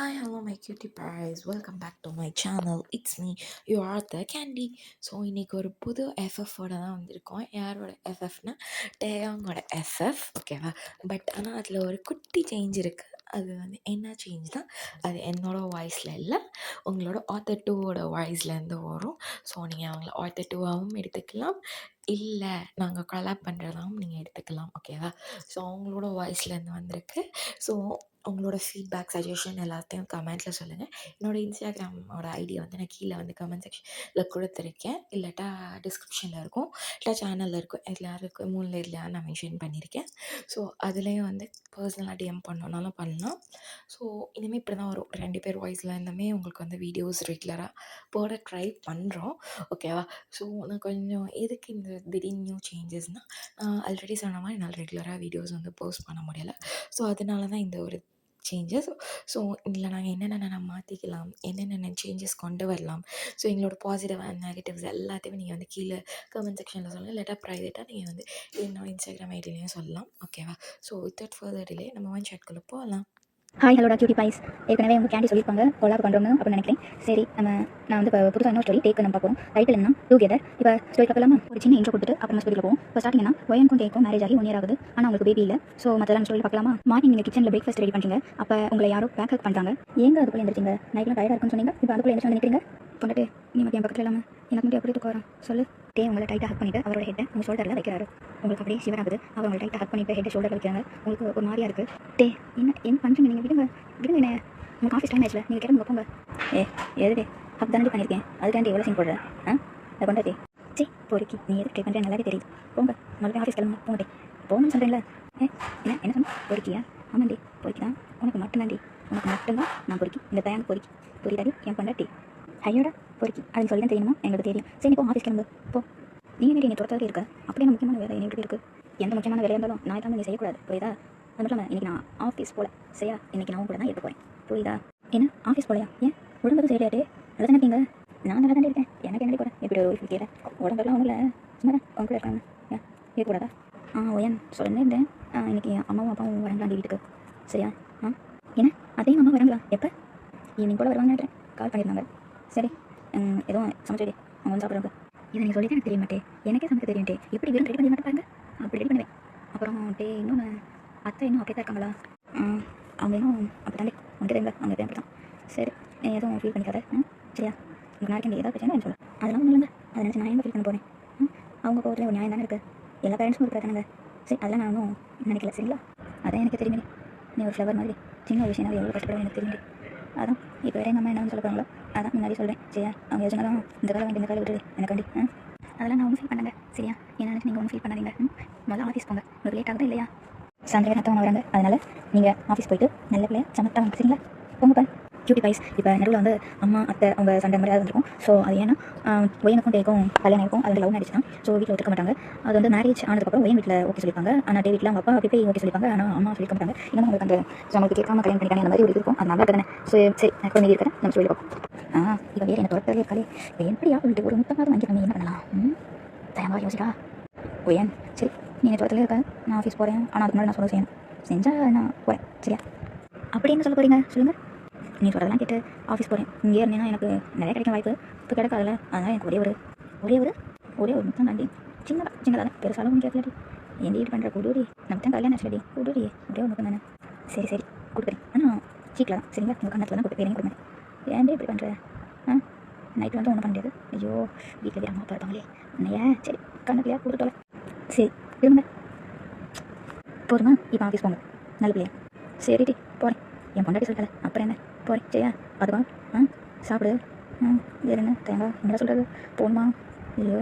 Hi, hello, my cutie pies. Welcome back to my channel. It's me, your Arthur Candy. So இன்றைக்கி ஒரு புது எஃப்எஃபோட தான் வந்திருக்கோம். யாரோட எஃப்எஃப்னா டேயாங்கோட எஃப்எஃப், ஓகேவா? பட் ஆனால் அதில் ஒரு குட்டி சேஞ்ச் இருக்குது. அது வந்து என்ன சேஞ்ச் தான், அது என்னோடய வாய்ஸில் இல்லை, உங்களோட ஆத்தர் டூவோட வாய்ஸ்லேருந்து வரும். ஸோ நீங்கள் அவங்கள ஆத்தர் டூவாகவும் எடுத்துக்கலாம், இல்லை நாங்கள் கலாப் பண்ணுறதாகவும் நீங்கள் எடுத்துக்கலாம், ஓகேவா? ஸோ அவங்களோட வாய்ஸ்லேருந்து வந்திருக்கு. ஸோ உங்களோட ஃபீட்பேக், சஜஷன் எல்லாத்தையும் கமெண்ட்டில் சொல்லுங்கள். என்னோடய இன்ஸ்டாகிராமோட ஐடியா வந்து நான் கீழே வந்து கமெண்ட் செக்ஷனில் கொடுத்துருக்கேன், இல்லாட்டா டிஸ்கிரிப்ஷனில் இருக்கும், இல்லை சேனலில் இருக்கும். இதில் யாருக்கு மூணில் இல்லையா நான் மென்ஷன் பண்ணியிருக்கேன். ஸோ அதுலேயும் வந்து பர்சனலாக டிஎம் பண்ணணுன்னாலும் பண்ணலாம். ஸோ இனிமேல் இப்படி தான் வரும், 2 பேர் வாய்ஸில் இருந்துமே உங்களுக்கு வந்து வீடியோஸ் ரெகுலராக போட ட்ரை பண்ணுறோம், ஓகேவா? ஸோ நான் கொஞ்சம் எதுக்கு இந்த திடீர்னு நியூ சேஞ்சஸ்னால், நான் ஆல்ரெடி சொன்ன மாதிரி என்னால் ரெகுலராக வீடியோஸ் வந்து போஸ்ட் பண்ண முடியலை. ஸோ அதனால தான் இந்த ஒரு சேஞ்சஸ். ஸோ இதில் நாங்கள் என்னென்ன மாற்றிக்கலாம், என்னென்ன சேஞ்சஸ் கொண்டு வரலாம், ஸோ எங்களோட பாசிட்டிவ் அண்ட் நெகட்டிவ்ஸ் எல்லாத்தையுமே நீங்கள் வந்து கீழே கமெண்ட் செக்ஷனில் சொல்லலாம், இல்லாட்டா ப்ரைவேட்டாக நீங்கள் வந்து என்னோட இன்ஸ்டாகிராம் ஐடியிலையும் சொல்லலாம், ஓகேவா? ஸோ வித்தவுட் ஃபர்தர் டிலே நம்ம ஒன் ஷாட்குள்ளே போகலாம். ஹாய் ஹலோடா கியூட்டி பாய்ஸ். ஏற்கனவே உங்கள் கேண்டி சொல்லியிருப்பாங்க கொலாப் பண்ணுறோம்னு அப்படின்னு நினைக்கிறேன். சரி, நான் வந்து இப்போ புதுசாக இன்னொரு ஸ்டோரி டேக் நம்ம பார்ப்போம். டைட்டில் என்ன, டுகெதர். இப்போ ஸ்டோரி பார்க்கலாமா? ஒரு சின்ன இன்ட்ரோ கொடுத்துட்டு அப்புறமா ஸ்டோரியில் போவோம். இப்போ ஸ்டார்டிங்னா ஒயனுக்கும் டேக்கும் மேரேஜ் ஆகி 1 year ஆகுது, ஆனால் உங்களுக்கு பேபி இல்லை. ஸோ மற்றெல்லாம் ஸ்டோரி பார்க்கலாமா? மார்னிங் நீங்கள் கிச்சனில் பிரேக்ஃபாஸ்ட் ரெடி பண்ணுறீங்க. அப்போ உங்களை யாரோ பேக் பண்ணுறாங்க. எங்கே அதுக்குள்ளே எழுந்திரிச்சிங்க? நைட்லாம் டயர்டாக இருக்குன்னு சொன்னீங்க, இப்போ அதுக்குள்ளே எழுந்திரிச்சு நினைக்கிறீங்க. பொண்ணுட்டு நீ மட்டும் என் பக்கத்தில் இல்லாமல் எனக்கு மட்டும் எப்படி தூக்கம் வரும் சொல்லு? டே உங்களை டைட்டாக ஹக் பண்ணிவிட்டு அவரோட ஹெட்டை உங்கள் ஷோல்டரில் வைக்கிறாரு. உங்களுக்கு அப்படியே சிவர் ஆகுது. அவர் உங்களை டைட்டாக ஹக் பண்ணிவிட்டு ஹெட்டை ஷோல்டர் வைக்கிறாங்க. உங்களுக்கு ஒரு மாதிரியாக இருக்குது. டே என்ன பண்ணுறீங்க நீங்கள்? விடுங்க என்ன, உங்களுக்கு ஆஃபீஸ் டைம் ஆயிடுச்சுல, நீங்கள் கேட்டு போங்க. எதுடே ஹக் தானே பண்ணியிருக்கேன், அதுக்காண்டி எவ்வளோ சீன் போடுறேன்? அதை கொண்டாட்டி சி பொறுக்கி நீ எதுக்கு ட்ரை பண்ணுறேன் நல்லாவே தெரியுது. போங்க, மறுபடியும் ஆஃபீஸ் கிளம்புங்க, போங்கட்டே. போகணும்னு சொல்கிறேன்ல. என்ன சொன்ன? பொறுக்கியா? ஆமாண்டி பொறுக்கி தான், உனக்கு மட்டும்தாண்டி, உனக்கு மட்டும்தான் நான் பொறுக்கி. இந்த தயான் பொறுக்கி புரியுதாடி என் பொண்டாட்டி? ஐயோட பொறுக்கி அதுன்னு சொல்லி தான் தெரியுமா? எங்களுக்கு தெரியும். சரி போ, ஆஃபீஸ் கிளம்பு போ. நீங்கள் என்னை துரத்தாதே இருக்க, அப்படியே முக்கியமான வேலை எங்களுக்கு இருக்குது. எந்த முக்கியமான வேலையாக இருந்தாலும் நான் இல்லாமல் நீ செய்யக்கூடாது, புரியுதா? அது மட்டும் இல்லாமல் இன்றைக்கி நான் ஆஃபீஸ் போல சரியா? இன்றைக்கி நான் கூட தான் இருக்க போகிறேன், புரியுதா? என்ன ஆஃபீஸ் போலையா? ஏன் உடம்புக்கு சரியாட்டே? நல்லா தானே இருக்கீங்க? நான் நல்லா தானே இருக்கேன். எனக்கு என்னடி கூட எப்படி ஒரு கேட்க உடம்புலாம் ஒன்றும் இல்லை, சும்மா தான் அவங்க கூட இருக்காங்க. ஏன் இருக்கக்கூடாதா? ஓயன் சொல்லிட்டே இருந்தேன். இன்றைக்கி அம்மாவும் அப்பாவும் வராங்களாண்டி வீட்டுக்கு, சரியா? என்ன அதையும் அம்மா வராங்களா? எப்போ? ஈவினிங் போல் வருவாங்க நினைக்கிறேன், கால் பண்ணியிருந்தாங்க. சரி எதுவும் சமைச்சடி அவங்க வந்து சாப்பிட்றாங்க. இதை நீங்கள் சொல்லிட்டு எனக்கு தெரிய மாட்டேன், எனக்கே சமைக்க தெரியும்ட்டே. எப்படி வெறும் ரெடி பண்ணி மாட்டேன் பாருங்க, அப்படி ரெடி பண்ணுவேன். அப்புறம் டே இன்னொன்று அத்தை இன்னும் அப்படியே தான் இருக்காங்களா? அவங்க இன்னும் அப்படி தாண்டி உனக்கு தெரியுங்க, அவங்க எப்படி தான். சரி எதுவும் ஃபீல் பண்ணிக்காத, சரியா? உங்களுக்கு நாளைக்கு ஏதாவது பிரச்சனை சொல்லு, அதெல்லாம் ஒன்றும் இல்லைங்க. அதை நினச்சி நான் எங்கே ஃபீல் பண்ண போகிறேன்? அவங்க போகிறதுல ஒரு நியாயம் தானே இருக்குது, எல்லா பேரண்ட்ஸும் ஒரு பிரச்சனைங்க. சரி அதெல்லாம் நான் ஒன்றும் நினைக்கல, சரிங்களா? அதான் எனக்கு தெரியுமே, நீ ஒரு ஃப்ளவர் மாதிரி சின்ன ஒரு விஷயம் எவ்வளோ கஷ்டப்படுவேன் எனக்கு தெரியுமே. அதான் இப்போ வேறு எங்கள் அம்மா என்ன சொல்ல போகிறாங்களோ அதான் முன்னாடி சொல்கிறேன், சரியா? அவங்க எதுனாலும் இந்த காலம் வாங்கி இந்த காலம் விட்டுடு எனக்காண்டி. அதெல்லாம் நான் ஒன்றும் ஃபீல் பண்ணாங்க, சரியா? என்ன நினச்சி நீங்கள் ஒன்றும் ஃபீல் பண்ணாதீங்க. முதல்ல ஆஃபீஸ் போங்க, உங்களுக்கு லேட் ஆகுது இல்லையா? சாயந்தரம் அத்தவங்க வராங்க, அதனால் நீங்கள் ஆஃபீஸ் போயிட்டு நல்ல பிள்ளைய சமத்தான் வாங்க, சரிங்களா? போங்கப்பா கியூட்டி பாய்ஸ். இப்போ நடுவில் வந்து அம்மா அத்தை அவங்க சண்டை மாதிரி இருந்திருக்கும். ஸோ அது ஏன்னா ஒயனுக்கும் டேக்கும் கல்யாணம் இருக்கும், அது லவ் மேரேஜ் தான். ஸோ வீட்டில் ஒத்துக்க மாட்டாங்க. அது வந்து மேரேஜ் ஆனதுக்கப்புறம் ஒயன் வீட்டில் ஓகே சொல்லிப்பாங்க, ஆனால் டே வீட்டில் அவங்க அப்பா அப்படி போய் ஓகே சொல்லிப்பாங்க, ஆனால் அம்மா சொல்லிக்க மாட்டாங்க. இன்னும் உங்களுக்கு அந்த நம்மளுக்கு கேட்காம கல்யாணம் பண்ணிக்காங்க அந்த மாதிரி ஒரு இருக்கும், அது நல்லா தானே? சரி நான் மீதி இருக்கிறேன், நம்ம சொல்லி பார்ப்போம். இப்போ வேறு என்ன தொடர்பு இருக்காளே, எப்படியா சொல்லிட்டு ஒரு முத்தமாக வாங்கி நம்ம என்ன பண்ணலாம்? தயமாக யோசிக்கா ஒயன். சரி நீ தொடர்பில் இருக்க, நான் ஆஃபீஸ் போகிறேன், ஆனால் அதுக்கு முன்னாடி நான் சொல்ல செய்யணும், செஞ்சால் நான் போகிறேன், சரியா? அப்படி என்ன சொல்ல போகிறீங்க சொல்லுங்கள்? நீ சொல்கிறதெல்லாம் கேட்டு ஆஃபீஸ் போகிறேன், இங்கே இருந்தேன்னா எனக்கு நிறைய கிடைக்கும் வாய்ப்பு, இப்போ கிடைக்காதுல்ல. அதனால் எனக்கு ஒரே ஒரு முத்தம் தாண்டி, சின்னதாக பெருசாலும் ஒன்று கேட்கலாடி. என் வீடு பண்ணுற குடூடி நம்ம தான் கல்யாணம் ஆச்சுடி, குடூடி ஒரே ஒரு முத்தம் தானே. சரி கொடுக்குறேன், ஆனால் சீக்கிரம் தான், சரிங்களா? உங்கள் கண்ணத்தில் தான் கொடுத்து வேலையும் கொடுங்க. ஏன்டே இப்படி பண்ணுற? நைட்டு வந்து ஒன்றும் பண்ண முடியாது. ஐயோ வீட்டில் வேறு அம்மா அப்பா இருப்பாங்களே, என்னையா? சரி கண்ணத்துலையா கொடுத்துட்டோல. சரி விரும்புங்க போதுமா? இப்போ ஆஃபீஸ் போங்க, நல்ல பிள்ளையா? சரிடி போகிறேன், என் பொண்டாட்டி சொல்லிட்டால, அப்புறம் என்ன போகிறேன், சரியா? பார்த்துக்கோ, சாப்பிடு. வேறு என்ன தேங்காய் என்ன சொல்கிறது? போகணுமா? ஐயோ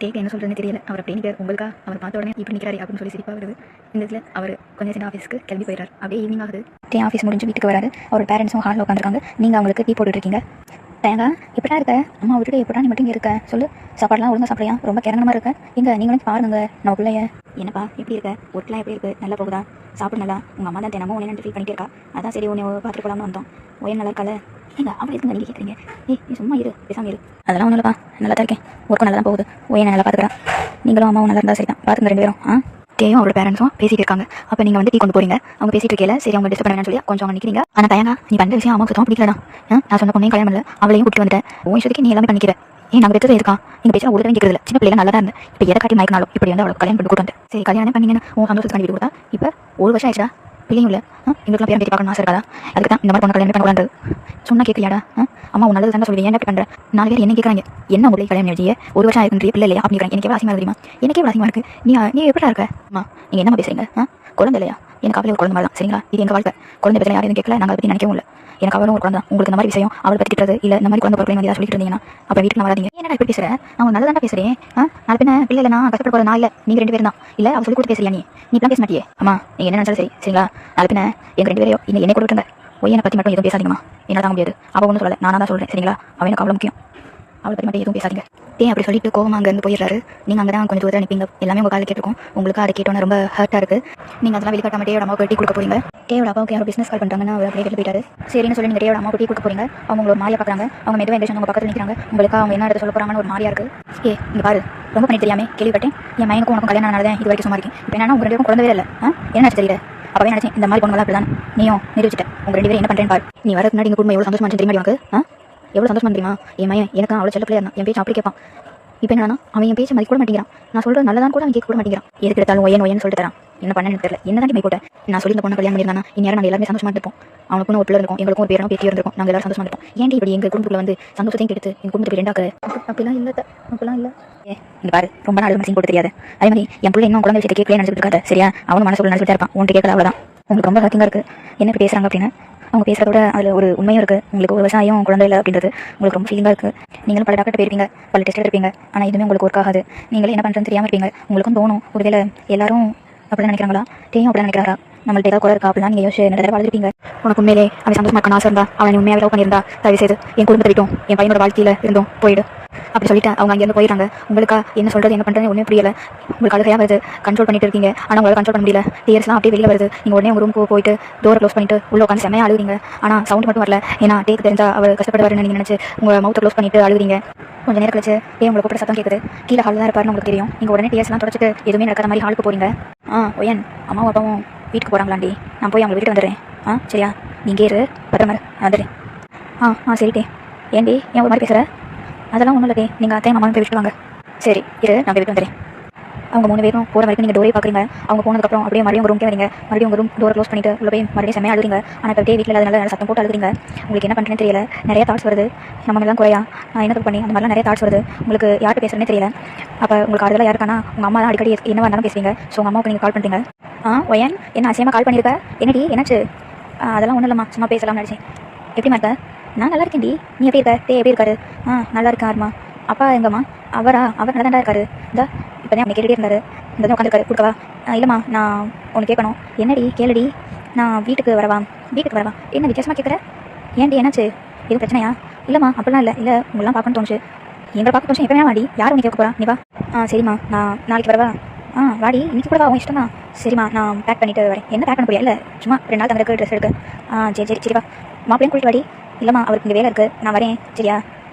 டேக்கு என்ன சொல்கிறதுன்னு தெரியல. அவர் அப்படி நிற்கிறார், உங்களுக்கா அவர் பார்த்த உடனே இப்படி நிற்கிறாரு அப்படின்னு சொல்லி சிரிப்பாக வருது. இந்த இதில் அவர் கொஞ்சம் சேர்ந்து ஆஃபீஸ்க்கு கிளம்பி போயிடுறார். அப்படியே ஈவினிங் ஆகுது. டே ஆஃபீஸ் முடிஞ்சு வீட்டுக்கு வராரு. அவர் பேரண்ட்ஸும் ஹாலில் உட்காந்துருக்காங்க. நீங்கள் அவங்களுக்கு டீ போட்டுட்ருக்கீங்க. தேங்காய் எப்படா இருக்க? அம்மா விட்டுட்டு எப்படா நீ மட்டும் இங்கே இருக்க சொல்லு? சாப்பாடுலாம் ஒழுங்காக சாப்பிட்றியா? ரொம்ப கிரங்கமாக இருக்க. எங்கே நீங்களும் பாருங்க நம்ம பிள்ளைய. என்னப்பா எப்படி இருக்க? ஒர்க்லாம் எப்படி இருக்குது? நல்லா போகுதா? சாப்பிடு நல்லா. உங்கள் அம்மா தான் தினமும் ஒன்று ஃபீல் பண்ணிட்டு இருக்கா, அதான் சரி உன்னை பார்த்துட்டு போகலாம்னு வந்தோம். ஒயன் நல்லா இருக்கால? ஏங்க அப்படி இருக்குங்க நீங்கள் கேட்குறீங்க? நீ சும்மா இரு, பேசாமல் இரு. அதெல்லாம் ஒன்றும் இல்லைப்பா, நல்லா தான் இருக்கேன், ஒர்க்கும் நல்லா தான் போகுது. ஒயனை நல்லா பார்த்துக்கிறேன். நீங்களும் அம்மாவும் நல்லா இருந்தால் சரி தான், பார்த்துங்க 2 பேரும். டேயும் அவரோட பேரண்ட்ஸும் பேசிட்டு இருக்காங்க. அப்போ நீங்கள் வந்து டீ கொண்டு போறீங்க. அவங்க பேசிட்டு இருக்கல, சரி அவங்க டிஸ்டர்ப் பண்ண சொல்லி கொஞ்சம் அவங்க நிற்கிறீங்க. ஆனால் தயங்க, நீ பண்ணுற விஷயம் அம்மா சுத்தம் பிடிக்கலடா. நான் சொன்ன பொண்ணையும் கல்யாணம் இல்லை, அவளையும் கூட்டிட்டு வந்துட்டேன். உன் இஷ்டத்துக்கு நீ எல்லாமே பண்ணிக்கிற. நாங்கள் பெற்றது இருக்கா நீங்கள் பேசினா ஒரு தடவை கேட்கறதில்ல. சின்ன பிள்ளைங்க நல்லா தான் இருந்தேன். இப்போ எதை காட்டி மயக்கினாலும் இப்படி வந்து அவளை கல்யாணம் பண்ணி கூட்டு வந்து சரி கல்யாணம் பண்ணீங்கன்னு உன் சந்தோஷத்துக்கு வீடு கொடுத்தா இப்போ 1 வருஷம் ஆயிடுச்சா, பிள்ளையும் இல்லை. எங்களுக்குலாம் பேரம் பேட்டி பார்க்கணும் ஆசை இருக்காதா? அதுக்கு தான் இந்த மாதிரி பொண்ணு கல்யாணம் பண்ணக்கூடாது சொன்னா கேட்கலையாடா? அம்மா உன் நல்லது தானே சொல்லுவேன், ஏன் எப்படி பண்ணுற? 4 பேர் என்ன கேட்குறாங்க, என்ன உங்களை கல்யாணம் எழுதிய 1 வருஷம் ஆயிருக்குன்ற பிள்ளை இல்லையா அப்படிங்கிறாங்க. எனக்கு எவ்வளோ அசிங்கமாக தெரியுமா? எனக்கு எவ்வளோ அசிங்கமாக இருக்குது. நீ எப்படி இருக்க? அம்மா நீங்கள் என்னம்மா பேசுறீங்க? குழந்தை இல்லையா? எனக்கு அவளே ஒரு குழந்தை மாதிரி தான். சரிங்களா? இது எங்கள் வாழ்க்கை. குழந்தை பற்றி யாரும் கேட்கல, நாங்கள் அதை பற்றி நினைக்கவும் இல்லை. எனக்கு அவளும் ஒரு குழந்தை. உங்களுக்கு இந்த மாதிரி விஷயம் அவளை பற்றி திட்டுறது இல்லை, இந்த மாதிரி குழந்தை பொருட்களை வந்து சொல்லிட்டு இருந்தீங்கன்னா அப்போ வீட்டில் வராதீங்க. என்ன இப்படி பேசுகிறேன்? நான் நல்லதாண்டா பேசுகிறேன். நாலு பின்ன பிள்ளை இல்லை, நான் கஷ்டப்பட போகிற நான் இல்லை, நீங்கள் 2 பேரும் தான். இல்லை அவள் சொல்லி கொடுத்து பேசுறியா? நீ இப்பலாம் பேச மாட்டியே. அம்மா நீங்கள் என்ன நினச்சாலும் சரி. சரிங்களா? நாலு பின்ன எங்கள் 2 பேரையும் இன்னும் என்னை கொடுத்துருங்க. ஒய்யனை பற்றி மட்டும் எதுவும் பேசாதீங்கம்மா. என்னால் தாங்க முடியாது. அவள் ஒன்றும் சொல்லலை, நானாக தான் சொல்கிறேன். சரிங்களா? அவன் எனக்கு அவ்வளோ முக்கியம். அவளை பற்றி மட்டும் எதுவும் பேசாதீங்க. அப்படி சொல்லிட்டு கோவமாக அங்கேருந்து போயிடுறாரு. நீங்கள் அங்கே தான் கொஞ்சம் தூரத்தில் நிற்பீங்க. எல்லாமே உங்கள் காலில் கேட்டிருக்கோம். உங்களுக்கு அதை கேட்டோன்னு ரொம்ப ஹர்ட்டாக இருக்குது. நீங்கள் அதெல்லாம் வெளிக்காட்டாம டேயோட அம்மாவுக்கு டீ கொடுக்க போறீங்க. டேயோட அப்பாவுக்கு யாரும் பிஸ்னஸ் கால் பண்ணுறாங்கன்னா அவர் அப்படியே வெளியே போயிட்டாரு. சரின்னு சொல்லி நீங்கள் டேயோட அம்மாவுக்கு டீ கொடுக்க போறீங்க. அவங்க உங்களை மாறியா பார்க்குறாங்க. அவங்க மெதுவாக எந்திரிச்சு உங்கள் பக்கத்தில் நிற்கிறாங்க. உங்களுக்கு அவங்க என்ன எடுத்து சொல்ல போகிறாங்கன்னு ஒரு மாதிரியா இருக்குது. இங்கே பாரு, ரொம்ப பண்ணி தெரியாமல் கேள்விப்பட்டேன். என் மைனுக்கும் உனக்கும் கல்யாணம் நடந்தேன் இது வரைக்கும் சும்மா இருக்கேன். இப்போ என்னன்னா உங்கள் 2 பேரும் குழந்தைவே இல்லை. என்ன தெரியல. அப்பவே நினச்சேன் இந்த மாதிரி பொண்ணுங்களா அப்படி தான். நீயும் நிரூபிச்சிட்டேன். உங்கள் 2 பேரும் என்ன பண்ணுறேன்னு பாரு. நீ வரதுக்கு முன்னாடி எங்கள் குடும்பம் எவ்வளோ சந்தோஷமா தெரியுமா உனக்கு? எவ்வளோ சந்தோஷமா தெரியுமா? என் மையன் எனக்கு அவ்வளோ செல்ல பிள்ளையா இருந்தான். என் பேச்சு அப்படி கேட்பான். இப்போ என்னன்னா அவன் என் பேச்சு மதிக்க கூட மாட்டேங்கிறான். நான் சொல்கிறது நல்லதான் கூட அவன் கேட்க கூட மாட்டேங்கிறான். எதுக்கு எடுத்தாலும் ஒய்யன்னு சொல்லிட்டு தரான். என்ன பண்ணு தெரியல. என்ன தாண்டி மை போட்டேன். நான் சொல்லி இந்த பொண்ணை கல்யாணம் பண்ணியிருந்தானா இந்நேரம் நாங்கள் எல்லாருமே சந்தோஷமா இருப்போம். அவனுக்கும் ஒரு பிள்ளை இருக்கும், எங்களுக்கும் ஒரு பேரும் பேத்தி இருந்திருக்கும். நாங்கள் எல்லாரும் சந்தோஷமா இருப்போம். ஏன்டி இப்படி எங்கள் குடும்பத்தில் வந்து சந்தோஷத்தையும் கெடுத்து எங்கள் குடும்பத்துக்கு 2 அப்படிலாம் இல்லை, அப்படிலாம் இல்லை. இங்க பாரு, ரொம்ப நாள் மனசு போட்டு தெரியாது. அதே மாதிரி என் பிள்ளை இன்னும் குழந்தை விஷயத்தை கேட்கல நினச்சிட்டு இருக்காது. சரியா? அவனும் மனசுக்குள்ள நினச்சிட்டு இருப்பான். உன்ட்டு கேட்கல, அவ்வளோதான். உங்களுக்கு ரொம்ப ஹர்ட்டிங்காக இருக்குது என்ன இப்படி பேசுகிறாங்க அப்படின்னு. அவங்க பேசுகிறதோட அதில் ஒரு உண்மையும் இருக்குது. உங்களுக்கு ஒரு விவசாயம் குழந்தை இல்லை அப்படின்றது உங்களுக்கு ரொம்ப ஃபீலிங்காக இருக்குது. நீங்களும் பல டாக்டர் போயிருப்பீங்க, பல டெஸ்ட் எடுப்பீங்க. ஆனால் இதுவுமே உங்களுக்கு ஒர்க் ஆகாது. நீங்களே என்ன பண்ணுறதுன்னு தெரியாமல் இருப்பீங்க. உங்களுக்கும் தோணும் ஒருவேளை எல்லாரும் அப்படி நினைக்கிறாங்களா, தேயும் அப்படி நினைக்கிறாரா, நம்மள்ட்ட ஏதாவது குறை இருக்கா அப்படிலாம் நீங்கள் யோசிச்சு நிறைய வாழ்ந்துருப்பீங்க. உனக்கு உண்மையிலே அவன் சந்தோஷமா இருக்க ஆசை இருந்தா அவனை உண்மையாக லவ் பண்ணியிருந்தா தயவு செய்து என் குடும்பத்தை விட்டும் என் பையனோட வாழ்க்கையில் இருந்தும் போயிடு அப்படி சொல்லிட்டு அவங்க அங்கேருந்து போயிடுறாங்க. உங்களுக்கு என்ன சொல்கிறது என்ன பண்ணுறது ஒன்றும் புரியல. உங்களுக்கு அழுகையாக வருது, கண்ட்ரோல் பண்ணிட்டு இருக்கீங்க. ஆனால் உங்களால் கண்ட்ரோல் பண்ண முடியல. டீயர்ஸ்லாம் அப்படியே வெளியில் வருது. நீங்கள் உடனே உங்கள் ரூமுக்கு போயிட்டு டோரை க்ளோஸ் பண்ணிட்டு உள்ள உட்காந்து செம்மையாக அழுகுறீங்க. ஆனால் சவுண்ட் மட்டும் வரல. ஏன்னா டேக்கு தெரிஞ்சா அவர் கஷ்டப்படுவாருன்னு நீங்கள் நினச்சி உங்கள் மவுத்தை க்ளோஸ் பண்ணிட்டு அழுகுறீங்க. கொஞ்சம் நேரம் கழிச்சு உங்களை கூப்பிட சத்தம் கேட்குது. கீழே ஹால் தான் இருப்பாருன்னு உங்களுக்கு தெரியும். நீங்கள் உடனே டீயர்ஸ்லாம் தொடச்சிட்டு எதுவுமே நடக்காத மாதிரி ஹாலுக்கு போறீங்க. ஒயன் அம்மாவும் அப்பாவும் வீட்டுக்கு போகிறாங்களாண்டி, நான் போய் அவங்க வீட்டுக்கு வந்துடுறேன். சரியா? நீங்கள் இரு, பத்திரமா நான் வந்துடுறேன். சரிட்டே. ஏன்டி ஏன் ஒரு மாதிரி பேசுகிற? அதெல்லாம் ஒன்றும் இல்லதே, நீங்கள் அத்தையும் மாமாவும் போய் விட்டு வாங்க. சரி இரு, நான் போய் விட்டு வந்துடுறேன். அவங்க 3 பேரும் போகிற வரைக்கும் நீங்கள் டோரே பார்க்குறீங்க. அவங்க போனதுக்கப்புறம் அப்படியே மறுபடியும் உங்கள் ரூம்க்கே வரீங்க. மறுபடியும் உங்கள் ரூம் டோர் க்ளோஸ் பண்ணிட்டு உள்ள போய் மறுபடியும் செம்மையாக அழுதுங்க. ஆனால் இப்போ வீட்டில் அதனால சத்தம் போட்டு அழுதுறீங்க. உங்களுக்கு என்ன பண்ணுறேன்னு தெரியல. நிறைய தாட்ஸ் வருது. நம்ம மேலே தான் குறையா, நான் என்ன பண்ணி அந்த மாதிரிலாம் நிறைய தாட்ஸ் வருது. உங்களுக்கு யார்கிட்ட பேசுகிறேன்னே தெரியல. அப்போ உங்களுக்கு அதெல்லாம் யாருக்கானா உங்கள் அம்மா தான் அடிக்கடி என்ன இருந்தாலும் பேசுவீங்க. ஸோ உங்கள் அம்மாவுக்கு நீங்கள் கால் பண்ணுறீங்க. ஒயன் என்ன அசியமாக கால் பண்ணியிருக்க? என்னடி என்னாச்சு? அதெல்லாம் ஒன்றும் இல்லைம்மா, சும்மா பேசலாம்னு நினச்சேன். எப்படிமா இருக்க? நான் நல்லா இருக்கேன்டி. நீ எப்படி இருக்க? எப்படி இருக்காரு? நல்லா இருக்காருமா. அப்பா எங்கம்மா? அவர் நல்லா தான் இருக்காரு. இந்த இப்போ தான் அவனை கேட்டுகிட்டே இருந்தார். இந்த தான் உட்காந்துருக்காரு. கொடுக்கவா? இல்லைம்மா, நான் ஒன்று கேட்கணும். என்னடி கேளுடி. நான் வீட்டுக்கு வரவா? என்ன வித்தியாசமாக கேட்குற? ஏன்டி என்னாச்சு? எதுவும் பிரச்சனையா? இல்லைம்மா அப்படிலாம் இல்லை. இல்லை உங்களெலாம் பார்க்கணும்னு தோணுச்சு. எங்களை பார்க்க தோணுச்சு. எப்போ வேணாடி, யார் உனக்கு கேட்க போகிறா? நீ வா. சரிம்மா, நான் நாளைக்கு வரவா? வாடி, இன்னைக்கு கூட வா, உன் இஷ்டம் தான். சரிம்மா, நான் பேக் பண்ணிவிட்டு வரேன். என்ன பேக் பண்ண போறியா? இல்லை சும்மா 2 நாள் தங்கிருக்கு ட்ரெஸ் எடுக்க. சரி வா. மாப்பிளையும் கூட்டிட்டு வாடி. இல்லைம்மா அவருக்கு இங்கே வேலை இருக்குது, நான் வரேன். சரியா?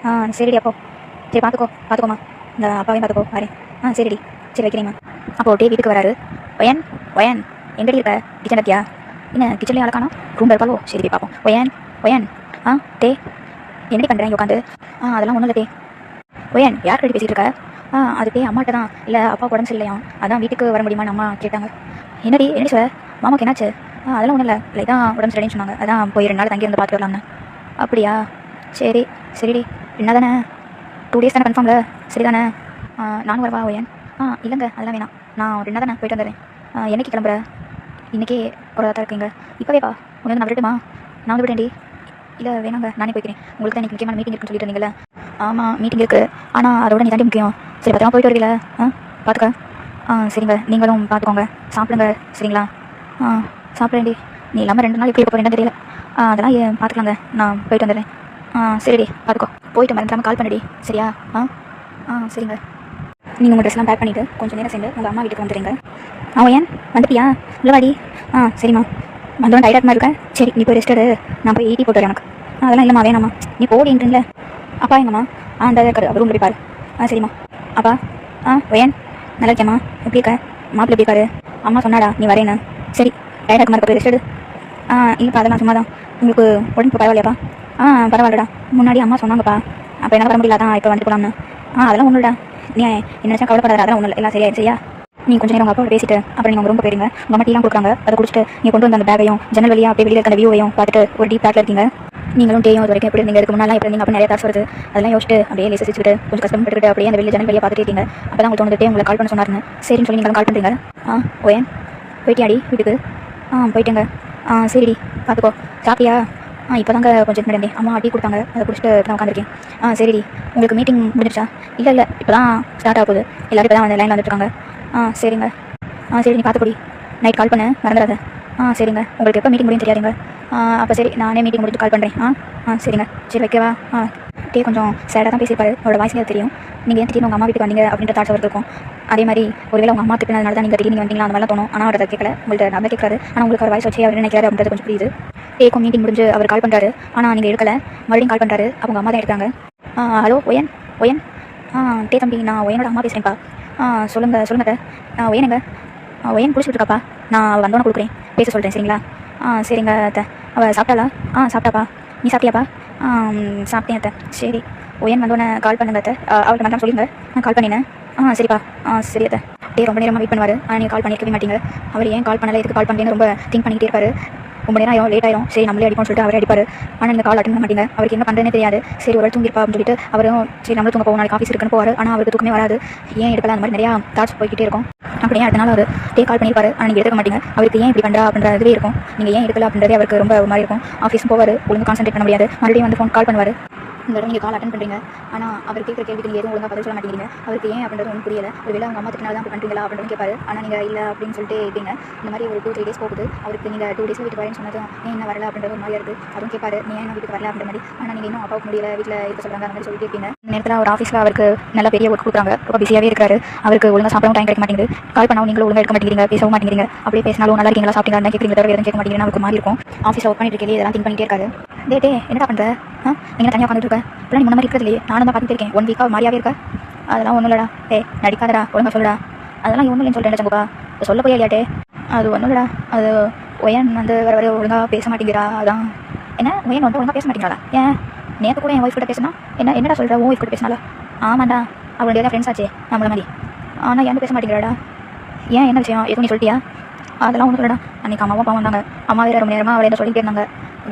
சரிடி. அப்போ சரி பார்த்துக்கோமா. இந்த அப்பாவையும் பார்த்துக்கோ, வரேன். சரிடி. சரி வைக்கிறேம்மா. அப்போ டே வீட்டுக்கு வராரு. ஒயன் எங்கடி இருக்க? கிச்சன் இருக்கியா? என்ன கிச்சன்லேயும் அழகானா? ரூம் இருப்பாலோ? சரி போய் பார்ப்போம். ஒயன் டே என்னடி பண்ணுறேன் உட்காந்து? அதெல்லாம் ஒன்றும் இல்லை டே. ஒயன் யார் கட்டி பேசிகிட்டு இருக்க? அது டே அம்மாட்ட தான். இல்லை அப்பா உடம்பு சரியில்லையா, அதான் வீட்டுக்கு வர முடியுமான்னு அம்மா கேட்டாங்க. என்னடி சார் மாமாக்கு என்னாச்சு? அதெல்லாம் ஒன்றும் இல்லை, இல்லை தான் உடம்பு சரியில்லைன்னு சொன்னாங்க. அதான் போய் 2 நாள் தங்கி இருந்து பார்த்து வரலாம்னு. அப்படியா? சரிடி. என்ன தானே 2 டேஸ் தானே கன்ஃபார்ம்ல? சரி தானே? நானும் வரவா ஒயன்? இல்லைங்க அதெல்லாம் வேணாம், நான் 2 நாள் தானே போயிட்டு வந்துடுறேன். என்னைக்கு கிளம்புற? இன்றைக்கே போகிறதா தான் இருக்கீங்க? இப்போவே வா, ஒன்று நான் விட்டுமா? நான் வந்து விடேன்டி. இல்லை வேணாங்க, நானே போய்க்கிறேன். உங்களுக்கு தான் இன்றைக்கி முக்கியமான மீட்டிங் இருக்குன்னு சொல்லிட்டு இருந்தீங்களே. ஆமாம் மீட்டிங் இருக்குது, ஆனால் அதோட நீ தாண்டி முக்கியம். சரி பத்திரமா போயிட்டு வருவீங்களா? பார்த்துக்க. சரிங்க, நீங்களும் பார்த்துக்கோங்க. சாப்பிடுங்க சரிங்களா? சாப்பிட்றேன்டி. நீ இல்லாமல் 2 நாள் எப்படி இருக்க போகிறேன்னு தெரியல. அதெல்லாம் பார்த்துக்கலாங்க, நான் போயிட்டு வந்துடுறேன். சரிடி பார்த்துக்கோ. போயிட்டு மறந்துடாமல் கால் பண்ணிடி. சரியா? சரிங்க. நீங்கள் உங்கள் ட்ரெஸ்லாம் பேக் பண்ணிவிட்டு கொஞ்சம் நேரம் சேர்ந்து உங்கள் அம்மா வீட்டுக்கு வந்துடுங்க. ஏன் வந்துட்டியா? இல்லை வாடி. சரிம்மா. வந்தோம் டைட்டாக மாதிரி இருக்கேன். சரி நீ போய் ரெஸ்ட் எடு, நான் போய் ஈட்டி போட்டு வரேன் எனக்கு. அதெல்லாம் இல்லைம்மா வேணாம்மா, நீ போடின்றீங்களே. அப்பா எங்கம்மா? அந்த இருக்காரு, அவர் ரூம் போய் பாரு. சரிம்மா. அப்பா ஒயன் நல்லா இருக்கேம்மா. எப்படி இருக்க? மாப்பிள்ளை எப்படி இருக்காரு? அம்மா சொன்னாடா நீ வரேன்னு. சரி டயர்டாக இருக்க போய் ரெஸ்ட் எடு. இல்லைப்பா அதெல்லாம் சும்மா தான். உங்களுக்கு உடம்பு பரவாயில்லையாப்பா? பரவாயில்லடா. முன்னாடி அம்மா சொன்னாங்கப்பா, அப்போ என்ன வர முடியல, தான் இப்போ வந்துட்டு போகலாம்னு. அதெல்லாம் ஒன்றும் இல்லடா. நீ நினச்சா கவலைப்படாத, அதெல்லாம் ஒன்றும் இல்லை, எல்லாம் சரியா சரியா. நீங்கள் கொஞ்சம் நேரம் உங்கள் அப்பாவோட பேசிட்டு அப்புறம் நீங்கள் உங்கள் ரூம் போயிருங்க. உங்கள் அம்மா டீலாம் கொடுக்குறாங்க, அதை குடிச்சிட்டு நீங்கள் கொண்டு வந்த அந்த பேக்கையும் ஜன்னல் வழியாக அப்படியே வெளியில் இருக்க அந்த வியூவையும் பார்த்துட்டு ஒரு டீப் தாட்டில் இருக்கீங்க. நீங்களும் டேயும் அது வரைக்கும் எப்படி இருந்தீங்க, இதுக்கு முன்னாடி எப்படி இருந்தீங்க அப்படின்னு நிறைய தாட்ஸ் வருது. அதெல்லாம் யோசிச்சுட்டு அப்படியே லேசிச்சுட்டு கொஞ்சம் கஷ்டப்பட்டுக்கிட்டு அப்படியே அந்த வெளியில் ஜன்னல் வழியாக பார்த்துட்டு இருக்கீங்க. அப்போ தான் உங்களுக்கு தோணுது உங்களை கால் பண்ண சொன்னாருன்னு. சரின்னு சொல்லி நீங்கள் கால் பண்ணுறீங்க. ஓயன் போயிட்டியாடி வீட்டுக்கு? போயிட்டேங்க. சரிடி பார்த்துக்கோ. சாப்பிட்டியா? இப்போ தாங்க கொஞ்சம் முன்னாடி அம்மா டீ கொடுத்தாங்க, அதை குடிச்சிட்டு இப்போ தான் உட்காந்துருக்கேன். சரிடி. உங்களுக்கு மீட்டிங் முடிஞ்சிச்சா? இல்லை இப்போ தான் ஸ்டார்ட் ஆக போகுது. எல்லோரும் இப்போ தான் வந்து லைனில் வந்துட்டுருக்காங்க. சரிங்க. சரி நீ பார்த்துக்கூடி, நைட் கால் பண்ணு மறந்துடாத. சரிங்க. உங்களுக்கு எப்போ மீட்டிங் முடியும் தெரியாதுங்க. அப்போ சரி நானே மீட்டிங் முடிஞ்சு கால் பண்ணுறேன். சரிங்க. சரி வைக்கவா? டே கொஞ்சம் சேடாக தான் பேசியிருப்பாரு, அவரோட வாய்ஸ்லேயே தெரியும். நீங்கள் ஏன் திடீர்னு உங்கள் அம்மா வீட்டுக்கு வந்தீங்க அப்படின்ற தாட்ஸ் அவருக்கு இருக்கும். அதே மாதிரி ஒருவேளை உங்கள் அம்மா திட்டினதுனால தான் நீங்கள் திடீர்னு வந்தீங்களா அந்த மாதிரிலாம் தோணும். ஆனால் அவர் அதை கேட்கல, உங்கள்கிட்ட நல்லா கேட்குறாரு. ஆனால் உங்களுக்கு அவர் வாய்ஸ் வச்சு அவர் நினைக்கிறாரு அப்படின்றது கொஞ்சம் புரியுது. டேக்கும் மீட்டிங் முடிஞ்சு அவர் கால் பண்ணுறாரு, ஆனால் நீங்கள் எடுக்கல. மறுபடியும் கால் பண்ணுறாரு, அவங்க அம்மா தான் எடுக்கிறாங்க. Hello wine wine. டே தம்பி, நான் ஒயனோட அம்மா பேசுகிறேன்ப்பா. சொல்லுங்கள் ஒயனுங்க. ஒயன் குடிச்சிட்டு இருக்காப்பா, நான் வந்தோன்னே கொடுக்குறேன், பேச சொல்கிறேன் சரிங்களா? சரிங்க அத்தை. அவள் சாப்பிட்டாளா? சாப்பிட்டாப்பா. நீ சாப்பிட்டியாப்பா? சாப்பிட்டேன் அத்தை. சரி ஒயன் வந்தோன்னே கால் பண்ணுங்க அத்தை, அவள்கிட்ட மட்டும் சொல்லுங்க நான் கால் பண்ணினேன். சரிப்பா. சரி அத்தை. டே ரொம்ப நேரமாக வெயிட் பண்ணுவார், ஆனால் நீங்கள் கால் பண்ணியிருக்கவே மாட்டீங்க. அவர் ஏன் கால் பண்ணலை, எதுக்கு கால் பண்ணேன்னு ரொம்ப திங்க் பண்ணிக்கிட்டே இருப்பார். ரொம்ப நேரம் ஆகும், லேட் ஆயிடும். சரி நம்மளே அடிப்போம்னு சொல்லிட்டு அவரே அடிப்பார். ஆனால் நீங்கள் கால் அட்டன் பண்ண மாட்டீங்க. அவருக்கு என்ன பண்ணுறதுனே தெரியாது. சரி ஒரு தூங்கிருப்பா அப்படின்னு சொல்லிட்டு அவரும் சரி நம்மளும் தூங்க போவோம், நாளைக்கு ஆஃபீஸ் இருக்குன்னு போவார். ஆனால் அவருக்கு தூக்கமே வராது. ஏன் எடுக்கலாம், அந்த மாதிரி நிறையா தாட்ஸ் போய்கிட்டே இருக்கும். அப்படியே அதனால அவர் டே கால் பண்ணியிருப்பாரு, ஆனால் நீங்கள் எடுக்க மாட்டீங்க. அவருக்கு ஏன் இப்படி பண்ணுறா அப்படின்ற இதுவே இருக்கும். நீங்கள் ஏன் எடுக்கல அப்படின்றதே அவருக்கு ரொம்ப மாதிரி இருக்கும். ஆஃபீஸும் போவார், ஒழுங்கு கான்சன்ட்ரேட் பண்ண முடியாது. மறுபடியும் வந்து ஃபோன் கால் பண்ணுவார். இந்த தடவை நீங்கள் கால் அட்டன் பண்ணுறீங்க, ஆனால் அவர் கேட்குற கேள்விக்கு நீங்கள் எதுவும் ஒழுங்காக பதில் சொல்ல மாட்டேங்கிறீங்க. அவருக்கு ஏன் அப்படின்றது ஒன்றும் புரியல. ஒரு வேளை அவங்க அம்மா திட்டினால தான் அப்படி பண்ணுறீங்களா அப்படின்னு கேட்பாரு. ஆனால் நீங்கள் இல்லை அப்படின்னு சொல்லிட்டு இருப்பீங்க. இந்த மாதிரி ஒரு 2-3 டேஸ் போகுது. அவருக்கு நீங்கள் 2 டேஸ் வீட்டுக்கு வரேன்னு சொன்னதும் ஏன் என்ன வரல அப்படின்றது ஒரு மாதிரியா இருக்குது. அதுவும் கேட்பாரு, நீ ஏன் வீட்டுக்கு வரல அப்படின்ற மாதிரி. ஆனால் நீங்கள் இன்னும் அப்பாவுக்கு முடியல, வீட்டில் இருக்க சொல்கிறாங்க அந்த மாதிரி சொல்லிட்டு இருப்பீங்க. இந்த நேரத்தில் ஒரு ஆஃபீஸில் அவருக்கு நல்ல பெரிய ஒர்க் கொடுக்குறாங்க, ரொம்ப பிஸியாகவே இருக்காரு. அவருக்கு ஒழுங்காக சாப்பிடவும் டைம் கிடைக்க மாட்டேங்குது. கால் பண்ணாலும் நீங்களும் ஒழுங்காக எடுக்க மாட்டேங்கிறீங்க, பேசவும் மாட்டேங்கிறீங்க. அப்படியே பேசினாலும் நல்லா இருக்கீங்களா, சாப்பிட்டீங்களா கேட்குறீங்க, தவிர எதுவும் கேட்க மாட்டேங்கிறீங்க. அவருக்கு மாதிரி இருக்கும். ஆஃபீஸில் ஒர்க் பண்ணிட்டு இருக்கே இதெல்லாம் திங்க் பண்ணிட்டே இருக்காரு. டே என்னடா பண்ணுற? நீங்கள் தனியாக உட்காந்துட்டு இருக்க, இப்போ நீ முன்ன மாதிரி இருக்கிறது இல்லையே, நானும் தான் பார்த்துட்டு இருக்கேன். 1 வீக்காக மாதிரியாவே இருக்கா? அதெல்லாம் ஒன்றும் இல்லடா. நடிக்காதடா, ஒழுங்காக சொல்லுடா. அதெல்லாம் ஒன்றும் இல்லைன்னு சொல்கிறேன் சங்கப்பா, சொல்ல போய் இல்லையாட்டே. அது ஒன்றும் இல்லடா. அது ஒயன் வந்து வர ஒழுங்காக பேச மாட்டேங்கிறா. அதான். என்ன ஒயன் வந்து ஒழுங்காக பேச மாட்டேங்கிறாளா? ஏன் நேற்று கூட என் ஒய்ஃப் கிட்ட பேசினா என்னடா சொல்கிற? உன் ஒய்ஃப் கிட்ட பேசினாலா? ஆமாண்டா, அவளுடைய தான் ஃப்ரெண்ட்ஸ் ஆச்சே நம்மள மாதிரி. ஆனால் ஏன் பேச மாட்டேங்கிறாடா? ஏன் என்ன விஷயம், எதுவும் நீ சொல்லிட்டியா? அதெல்லாம் ஒன்றும் இல்லடா. அன்றைக்கி அம்மாவும் பாவம் வந்தாங்க, அம்மா வேறு ரொம்ப நேரமாக அவளை என்ன சொல்லிகிட்டே இருந்தாங்க.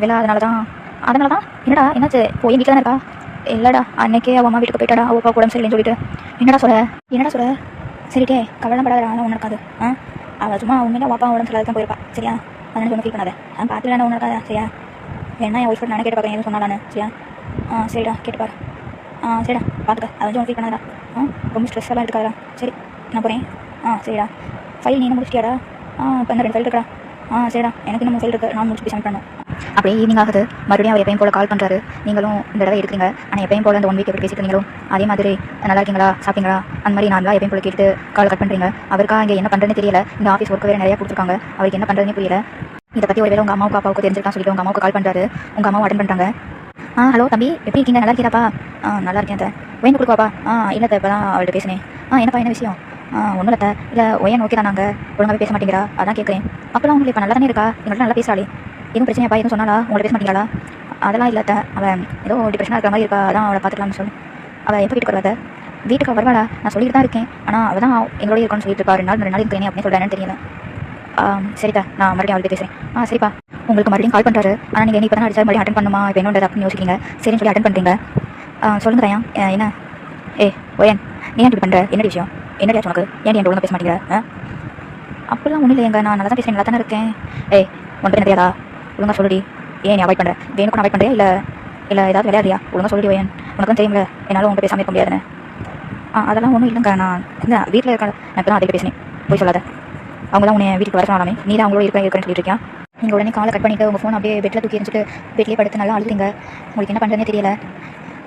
இல்லை அதனால தான் என்னடா என்னாச்சு? போய் வீட்டில் தான் இருக்கா? இல்லைடா, அன்றைக்கே அவள் அம்மா வீட்டுக்கு போயிட்டாடா, அவள் உடம்பு சரியில்லைன்னு சொல்லிட்டு. என்னடா சொல்ல? சரிட்டே கவலை படாத, அதெல்லாம் ஒன்று இருக்காது. அவள் சும்மா உண்மையாக வாப்பா உடம்பு சரியில்லாத தான் போயிருப்பா சரியா? அதனால ஒன்றும் ஃபீல் பண்ணாத. பார்த்துட்டு ஒன்று இருக்காதா சரியா? வேணா என் ஒய்ஃப் நான் கேட்டு பார்க்குறேன், எதுவும் சொன்னாலான்னு சரியா? சரிடா கேட்டுப்பாரு. சரிடா பார்த்துக்க, அதை ஒன்றும் ஃபீல் பண்ணாதா. ரொம்ப ஸ்ட்ரெஸ்ஸெல்லாம் இருக்காதா? சரி நான் போகிறேன். சரிடா. ஃபைல் நீ என்ன முடிச்சிட்டியாடா? இப்போ என்ன 2 ஃபைல் இருக்கா? சரிடா, எனக்கு இன்னும் 3 ஃபைல் இருக்குது, நான் முடிச்சு சப்மிட் பண்ணணும். அப்படியே ஈவினிங் ஆகுது. மறுபடியும் அவர் எப்பயும் போல் கால் பண்ணுறாரு. நீங்களும் இந்த தடவை எடுக்கிறீங்க. ஆனால் எப்பயும் போல் அந்த 1 வீக் எப்படி பேசிட்டு நீங்களும் அதே மாதிரி நல்லா இருக்கீங்களா, சாப்பிட்டீங்களா, அந்த மாதிரி நான்லாம் எப்பயும் போல் கேட்டு கால் கட் பண்ணுறீங்க. அவருக்கா இங்கே என்ன பண்ணுறதுன்னு தெரியல. இந்த ஆஃபீஸ் ஒர்க் வேறு நிறையா கொடுத்துருக்காங்க, அவருக்கு என்ன பண்ணுறதுனே புரியல. இதை பற்றி ஒரு வேளை உங்கள் அம்மாவுக்கு அப்பாவுக்கு தெரிஞ்சிருக்கான்னு சொல்லிட்டு உங்கள் அம்மாவுக்கு கால் பண்ணுறாரு. உங்கள் அம்மாவும் அட்டன் பண்ணுறாங்க. ஹலோ தம்பி, எப்படி இருக்கீங்க, நல்லா இருக்கீங்கப்பா? நல்லா இருக்கேன் அத்தை. ஒயன் கொடுக்குவாப்பா? இல்லை இப்போ தான் அவள்கிட்ட பேசினேன். என்னப்பா என்ன விஷயம்? ஒன்றும் இல்லை இல்லை, ஒயன் ஓகே தான், நாங்கள் ஒழுங்காகவே பேச மாட்டேங்கிறா, அதான் கேட்குறேன். அப்போலாம் உங்களுக்கு இப்போ நல்லா தானே இருக்கா? எங்கள்கிட்ட நல்லா பேசாளே, எதுவும் பிரச்சனையாப்பா, எதுவும் சொன்னாலா, உங்களை பேச மாட்டீங்களா? அதெல்லாம் இல்லை, அவன் ஏதோ டிப்ரெஷனாக இருக்கிற மாதிரி இருக்கா, அதான் அவளை பார்த்துக்கலாம்னு சொல்லி. அவள் எப்போ வீட்டுக்கு வருவாத? வீட்டுக்கு வருவாடா, நான் சொல்லிட்டு தான் இருக்கேன். ஆனால் அவள் தான் எங்களோட இருக்குன்னு சொல்லிட்டு இருக்கா. 2 நாள் இருக்கிறேன் அப்படின்னு சொல்கிறேன்னு தெரியல. சரிதா, நான் மறுபடியும் அவள்கிட்ட பேசுகிறேன். சரிப்பா. உங்களுக்கு மறுபடியும் கால் பண்ணுறாரு. ஆனால் நீங்கள் இப்போ தான் அடிச்சா மறுபடியும் அட்டன் பண்ணுமா, இப்போ என்னோட அப்படின்னு யோசிக்கிறீங்க. சரின்னு சொல்லி அட்டன் பண்ணுறீங்க. சொல்லுங்க தயா, என்ன? ஒயன் நீ ஏன் இப்படி பண்ணுற? என்ன விஷயம்? என்ன உனக்கு? ஏன் என் ஒழுங்காக பேச மாட்டேங்கிற? அப்படிலாம் ஒன்றும் இல்லைங்க, நான் நல்லா தான் பேசுகிறேன், நல்லா தானே இருக்கேன். ஒன்று பேர் தெரியாதா? ஒழுங்காக சொல்லுடி. ஏன் நீ அவாய்ட் பண்ணுற? வேணுக்கும் அவாய்ட் பண்ணுறியா இல்லை ஏதாவது விளையாடுறியா? ஒழுங்காக சொல்லுடி ஒயன், உனக்கு தான் தெரியுமில்ல என்னால் உங்கள்கிட்ட பேசாமல் இருக்க முடியாதுன்னு. அதெல்லாம் ஒன்றும் இல்லைங்க, நான் இல்லை வீட்டில் இருக்க, நான் இப்போ தான் அதிக பேசினேன், போய் சொல்லாத. அவங்க தான் உன்னை வீட்டுக்கு வர சொன்னாலுமே நீ தான் அவங்களோட இருக்கிறேன்னு சொல்லிட்டு இருக்கியா? நீங்கள் உடனே காலை கட் பண்ணிவிட்டு உங்கள் ஃபோன் அப்படியே பெட்டில் தூக்கி எரிஞ்சிட்டு பெட்லேயே படுத்து நல்லா அழுதுங்க. உங்களுக்கு என்ன பண்ணுறதுனே தெரியல.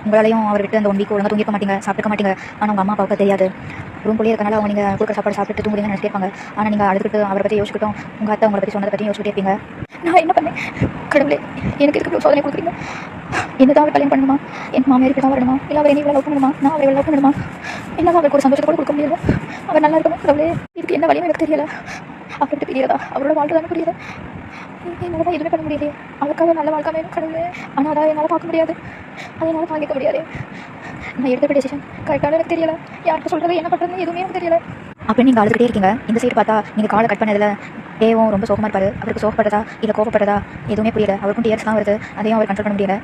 உங்களாலையும் அவர் விட்டு அந்த 1 வீக் ஒழுங்காக தூங்கிக்க மாட்டீங்க, சாப்பிட்டுக்க மாட்டீங்க. ஆனால் உங்கள் அம்மா அப்பாவுக்கு தெரியாது. ரூம்குள்ளேயே இருக்கனால அவங்க நீங்கள் கொடுக்குற சாப்பாடு சாப்பிட்டு தூங்குறீங்கன்னு நினச்சிட்டே இருப்பாங்க. ஆனால் நீங்கள் அழுதுகிட்டு அவரை பற்றி யோசிக்கிட்டோம், உங்கள் அத்தை உங்களை பற்றி சொன்னதை பற்றி யோசிச்சுட்டே இருப்பீங்க. நான் என்ன பண்ணேன் கடவுளே, எனக்கு இதுக்கு சோதனை கொடுக்குறீங்க. என்ன தான் அவர் கல்யாணம் பண்ணணுமா? என் மாமியாருக்கு தான் வரணுமா? இல்லை அவர் என்ன லவ் பண்ணணுமா? நான் அவரை லவ் பண்ணணுமா? என்ன அவருக்கு ஒரு சந்தோஷத்தை கூட கொடுக்க முடியாது. அவர் நல்லா இருக்கணும் கடவுளே, இதுக்கு என்ன வழியும் எனக்கு தெரியல. அவர்கிட்ட தெரியலடா, அவரோட வாழ்க்கை தானே புரியுது. என்னால் தான் எதுவுமே பண்ண முடியலையே. அவருக்காக நல்ல வாழ்க்கை வேணும் கடவுளே. ஆனால் அதை என்னால் பார்க்க முடியாது, அதை என்னால் தாங்கிக்க முடியாது. நான் எடுத்த டெசிஷன் கரெக்டான எனக்கு தெரியல. யார்கிட்ட சொல்கிறது, என்ன பண்ணுறதுன்னு எதுவுமே எனக்கு தெரியல. அப்படி நீங்கள் அழுதுகிட்டே இருக்கீங்க. இந்த சைடு பார்த்தா நீங்கள் காலை கட் பண்ணதில் தேவும் ரொம்ப சோகமாக இருப்பார். அவருக்கு சோகப்படுறதா இல்லை கோவப்படுறதா எதுவுமே புரியல. அவருக்கும் டியர்ஸ் தான் வருது, அதையும் அவர் கண்ட்ரோல் பண்ண முடியல.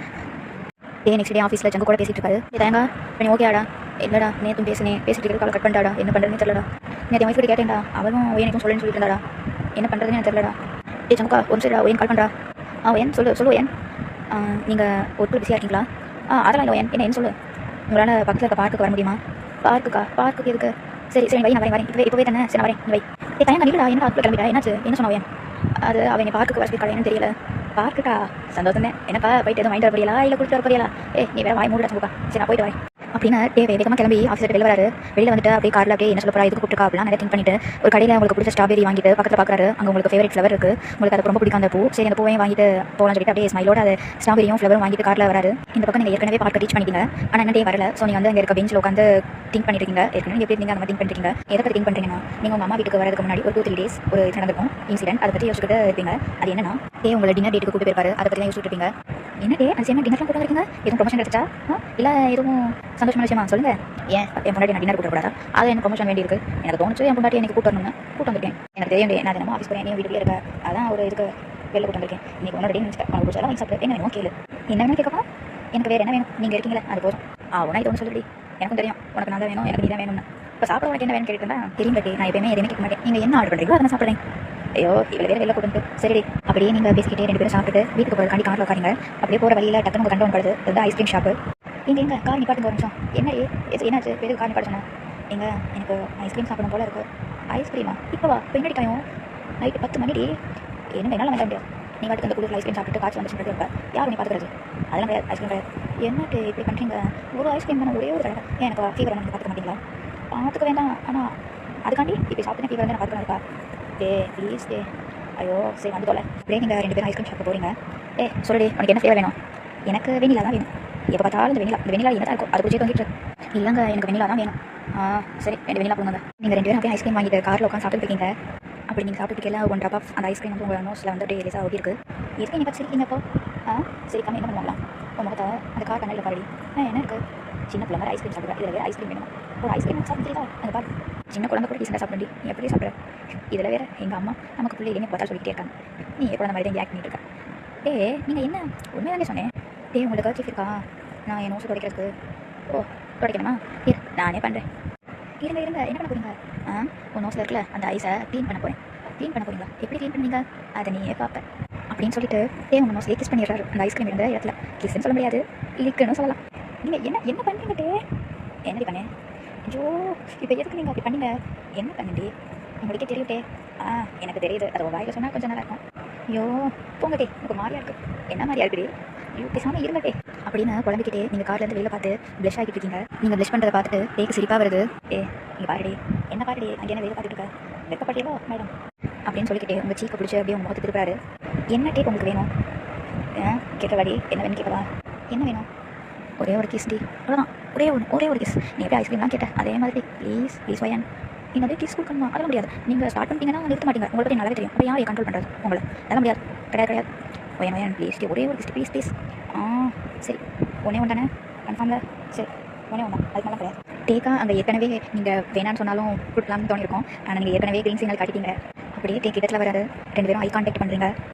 நெக்ஸ்ட் டே ஆஃபீஸில் ஜங்கு கூட பேசிட்டு இருக்காரு. தேங்க நீ ஓகே ஆடா? இல்லைடா, நேற்றும் பேசிட்டு இருக்கிற காலை கட் பண்ணிட்டாடா. என்ன பண்ணுறதுன்னு தெரியலடா. நேற்று என் ஒய்ஃப் கேட்டேன்டா, அவளும் எனக்கு சொல்லுன்னு சொல்லிட்டு இருந்தாடா. என்ன பண்ணுறதுன்னு எனக்கு தெரியலடா. ஜங்குக்கா ஒரு சைடா ஒயன் கால் பண்ணுறா. ஒயன் சொல்லு ஒயன். நீங்கள் ஒர்க்கு பிஸியாக இருக்கீங்களா? அதெல்லாம் இல்லை ஒயன். என்ன சொல்லு. உங்களால் பக்கத்தில் இருக்க பார்க்குக்கு வர முடியுமா? பார்க்குக்கு எதுக்கு? சரி வை, நான் வரேன் இப்போவே தானே. சரி நான் வரேன், நீ வை. தயங்க இல்லைடா, என்ன பார்க்க கிளம்பிட்டா? என்னாச்சு? என்ன சொன்ன ஒயன்? அது அவன் பார்க்குக்கு வர சொல்லிருக்காளேன்னு தெரியல. பார்க்குக்கா? சந்தோஷம் தான். என்னப்பா போயிட்டு எதுவும் வாங்கிட்டு வர போறியா இல்லை கொடுத்துட்டு வர போறியா? நீ வேறு வாய் மூட சங்குக்கா. சரி நான் போயிட்டு வரேன் அப்படின்னு வேகமாக கிளம்பி ஆஃபீஸர் வெளில வராரு. வெளியில் வந்துட்டு அப்படியே காரில் அப்படியே என்ன சொல்ல போறா, இதுக்கு கூப்பிட்டுருக்கா அப்படிலாம் நிறைய திங்க் பண்ணிட்டு ஒரு கடையில் உங்களுக்கு பிடிச்ச ஸ்ட்ராபெரி வாங்கிட்டு பக்கத்தில் பார்க்குறாரு. அங்கே உங்களுக்கு ஃபேவரட் ஃப்ளவர் இருக்குது, உங்களுக்கு அது ரொம்ப பிடிக்கும் அந்த பூ. சரி அந்த பூவையும் வாங்கிட்டு போகலாம்னு சொல்லிட்டு அப்படியே ஸ்மைலோட அது ஸ்ட்ராபெரியும் ஃப்ளவரும் வாங்கிட்டு காரில் வராரு. இந்த பக்கம் நீங்கள் ஏற்கனவே பார்க்க ரீச் பண்ணிட்டீங்க, ஆனால் என்ன டே வரல. ஸோ நீங்கள் வந்து அங்கே இருக்க பெஞ்சில் உட்காந்து திங்க் பண்ணிட்டு இருக்கீங்க. ஏற்கனவே எப்படி நீங்கள் அந்த மாதிரி திங்க் பண்ணிருக்கீங்க? எதை திங்க் பண்ணுறீங்கன்னா, நீங்கள் உங்கள் அம்மா வீட்டுக்கு வரதுக்கு முன்னாடி ஒரு 2-3 days ஒரு இது நடந்திருக்கும் இன்சிடென்ட். அதை பற்றி யோசிச்சுட்டு இருப்பீங்க. அது என்னன்னா, உங்களை டின்னர் டேட்டுக்கு கூப்பிட்டு போயிருப்பாரு. அதை பற்றி தான் யோசிச்சுட்டு இருப்பீங்க. என்ன டே அது என்ன டின்னர்லாம் கூப்பிட்டு இருக்கீங்க? எதுவும் ப்ரொமோஷன் கிடைச்சா இல்லை எதுவும் சந்தோஷமான விஷயமா சொல்லுங்க. என் பொண்டாட்டி நான் டின்னர் கூப்பிடக்கூடாதா? அது எனக்கு ப்ரொமோஷன் வேண்டி இருக்கு. எனக்கு தோணுச்சு என் பொண்டாட்டி எனக்கு கூப்பிட்டு வரணும்னு கூப்பிட்டு வந்திருக்கேன். எனக்கு தெரியும் நான் தினமும் ஆஃபீஸ் போகிறேன், என் வீட்டுக்குள்ளே இருக்க. அதான் ஒரு இதுக்கு வெளில கூப்பிட்டு வந்திருக்கேன். இன்னைக்கு உன்னோட டே உனக்கு பிடிச்சாலும் வாங்கி சாப்பிட்டு என்ன வேணும் கேளு. என்ன வேணும் கேட்கப்பா? எனக்கு வேறு என்ன வேணும்? நீங்கள் இருக்கீங்களா அது போதும். உனா இது ஒன்று சொல்லுடி. எனக்கும் தெரியும் உனக்கு நான் தான் வேணும், எனக்கு நீ தான் வேணும்னு. இப்போ சாப்பிட உனக்கு என்ன வேணும் கேட்டுருந்தா தெரியும் கட்டி. நான் எப்பயுமே எதுவுமே கேட்க மாட்டேன். நீங்கள் என்ன ஆர்டர் பண்ணுறீங்களோ அதை நான் சாப்பிட்றேன். ஐயோ இவ்வளோ வேறு வெளில கூட்டு. சரி அப்படியே நீங்கள் பேசிக்கிட்டே 2 பேரும் சாப்பிட்டு வீட்டுக்கு போகிறதுக்காண்டி காரில் உட்காருங்க. அப்படியே போகிற வழியில் டக்குனு உங்கள் கண்டு வருது. அதுதான் ஐஸ்கிரீம் ஷாப்பு. எங்கே கார் நிப்பாட்டுங்க ஒரு நிமிஷம். என்னடி என்னாச்சு? எதுக்கு கார் நிப்பாட்ட சொன்னேன்? எனக்கு ஐஸ்கிரீம் சாப்பிடணும் போல இருக்குது. ஐஸ்கிரீமா? இப்போ வா. இப்போ என்னடி டைம்? நைட்டு 10 மணிடி. என்ன என்னால் வாங்க முடியாது. நீ வாட்டுக்கு அந்த குளிரில் ஐஸ்கிரீம் சாப்பிட்டு காய்ச்சி வந்து சொல்லிட்டு இருப்பேன். யார் நீ பார்த்துக்கிறது? அதெல்லாம் கிடையாது. ஐஸ்கிரீம் கிடையாது. என்னட்டு இப்படி பண்ணுறீங்க? ஒரு ஐஸ்கிரீம் தானே, ஒரே ஒரு கடை. எனக்கு ஃபீவர் வந்து பார்த்துக்க மாட்டீங்களா? பார்த்துக்க வேண்டாம். ஆனால் அதுக்காண்டி இப்போ சாப்பிட்டு ஃபீவர் வந்து நான் பார்த்துக்கணும் இருக்கா? ப்ளீஸ் ஐயோ சரி வந்து தொலை. அப்படியே நீங்கள் 2 பேரும் ஐஸ்கிரீம் ஷாப்பில் போகிறீங்க. சொல்லுடி உனக்கு என்ன ஃப்ளேவர் வேணும்? எனக்கு வெண்ணிலா தான் வேணும். எப்போ பார்த்தாலும் இந்த வெண்ணிலா என்ன தான் இருக்கும், அது பிடிச்சி வந்துட்டு இல்லைங்க எனக்கு வெண்ணிலா தான் வேணும். சரி 2 வெண்ணிலா கொடுங்க. நீங்கள் 2 பேரும் அப்படியே ஐஸ்கிரீம் வாங்கிட்டு காரில் உட்காந்து சாப்பிட்டு இருக்கீங்க. அப்படி நீங்கள் சாப்பிட்டுருக்கல 1 drop ஆஃப் அந்த ஐஸ்கிரீம் வந்து உங்களோட நோஸில் வந்து அப்படியே லேசாக ஓடி இருக்குது. எதுக்கு நீங்கள் சிரிக்கீங்க இப்போ? சரி கம்மி என்ன பண்ணுவாங்களா? உங்கள் முகத்தை அந்த கார் கண்ணில் பாருடி. என்ன இருக்குது? சின்ன பிள்ளை மாதிரி ஐஸ்கிரீம் சாப்பிட்றேன். இதில் வேறு ஐஸ்கிரீம் வேணும். ஒரு ஐஸ்கிரீம் சாப்பிட்றீங்களா? அந்த பாரு சின்ன குழந்தை கூட ரீசெண்டாக சாப்பிட்றி. நீ எப்படி சாப்பிட்ற? இதில் வேறு எங்கள் அம்மா நமக்கு பிள்ளை இல்லைன்னு பார்த்தா சொல்லிக்கிட்டே இருக்காங்க. நீ குழந்தை மாதிரி தான் ஆக்ட் பண்ணிட்டு இருக்கா. நீங்கள் என்ன உண்மையானே சொன்னேன். உங்களுக்கு கர்ச்சீஃப் இருக்கா? நான் என் நோஸை துடைக்கிறதுக்கு. துடைக்கணுமா? நானே பண்ணுறேன். இருங்க என்ன பண்ண போகிறீங்க? உன் நோஸில் இருக்கல அந்த ஐஸை க்ளீன் பண்ண போகிறேன். க்ளீன் பண்ண போகிறீங்களா? எப்படி க்ளீன் பண்ணுவீங்க? அதை நீயே பார்ப்பேன் அப்படின்னு சொல்லிட்டு உங்கள் நோஸ்லேயே கிஸ் பண்ணிடுறாரு. அந்த ஐஸ்கிரீம் இருந்த இடத்துல கிஸ்ன்னு சொல்ல முடியாது, இருக்குன்னு சொல்லலாம். நீங்கள் என்ன பண்ணுறீங்கட்டே? என்னடி பண்ணேன்? ஐயோ இப்போ எதுக்கு நீங்கள் அப்படி பண்ணீங்க? என்ன பண்ணிண்டி? உங்களுக்கே தெரியுட்டே. எனக்கு தெரியுது. அதை வாயில் சொன்னால் கொஞ்சம் நல்லா இருக்கும். ஐயோ போங்கட்டே, உங்களுக்கு மாதிரியா இருக்குது. என்ன மாதிரியா இருக்குடி? ஐயோ பேசாமல் இருங்கட்டே அப்படின்னு குழம்பிக்கிட்டே நீங்கள் கார்லேருந்து வெளியில் பார்த்து ப்ளஷ் ஆகிட்டு இருக்கீங்க. நீங்கள் ப்ளஷ் பண்ணுறதை பார்த்துட்டு டேக்கு சிரிப்பாக வருது. நீங்கள் பாருடி, என்ன பாருடி, அங்கே என்ன வெளியில் பார்த்துட்டு இருக்க? வெக்கப்பட்டியோ மேடம் அப்படின்னு சொல்லிக்கிட்டே உங்கள் சீக்கை பிடிச்சி அப்படியே உங்கள் முகத்தை திருப்பாரு. என்ன டேக் உங்களுக்கு வேணும்? கேட்கவாடி, என்ன வேணும் கேட்கவா? என்ன வேணும்? ஒரே ஒரு கிஸ் டி, அவ்வளோதான். ஒரே ஒரு கிஸ். நீ எப்படி ஐஸ்கிரீம்லாம் கேட்டேன் அதே மாதிரி ப்ளீஸ் வயன். நீங்கள் அப்படியே கிஸ் கொடுக்கணுமா? அதெல்லாம் முடியாது. நீங்கள் ஸ்டார்ட் பண்ணிட்டீங்கன்னா நிறுத்த மாட்டீங்க. உங்களுக்கு பற்றி நல்லாவே தெரியும். அப்போ யார் கண்ட்ரோல் பண்ணுறது உங்களை? அதெல்லாம் முடியாது. கிடையாது. வயன் ப்ளீஸ் ஒரே ஒரு கிஸ் ப்ளீஸ். சரி ஒன்றே ஒன்று தானே கன்ஃபார்மில்? சரி ஒன்றே ஒன்று அதுக்கு நல்லா கிடையாது. டேக்கா அங்கே ஏற்கனவே நீங்கள் வேணான்னு சொன்னாலும் கொடுக்கலாம்னு தோணிருக்கோம். ஆனால் நீங்கள் ஏற்கனவே க்ரீன் சிக்னல் காட்டிட்டீங்க. அப்படியே டேக் இடத்துல வராது. 2 பேரும் ஐ கான்டாக்ட் பண்ணுறீங்க.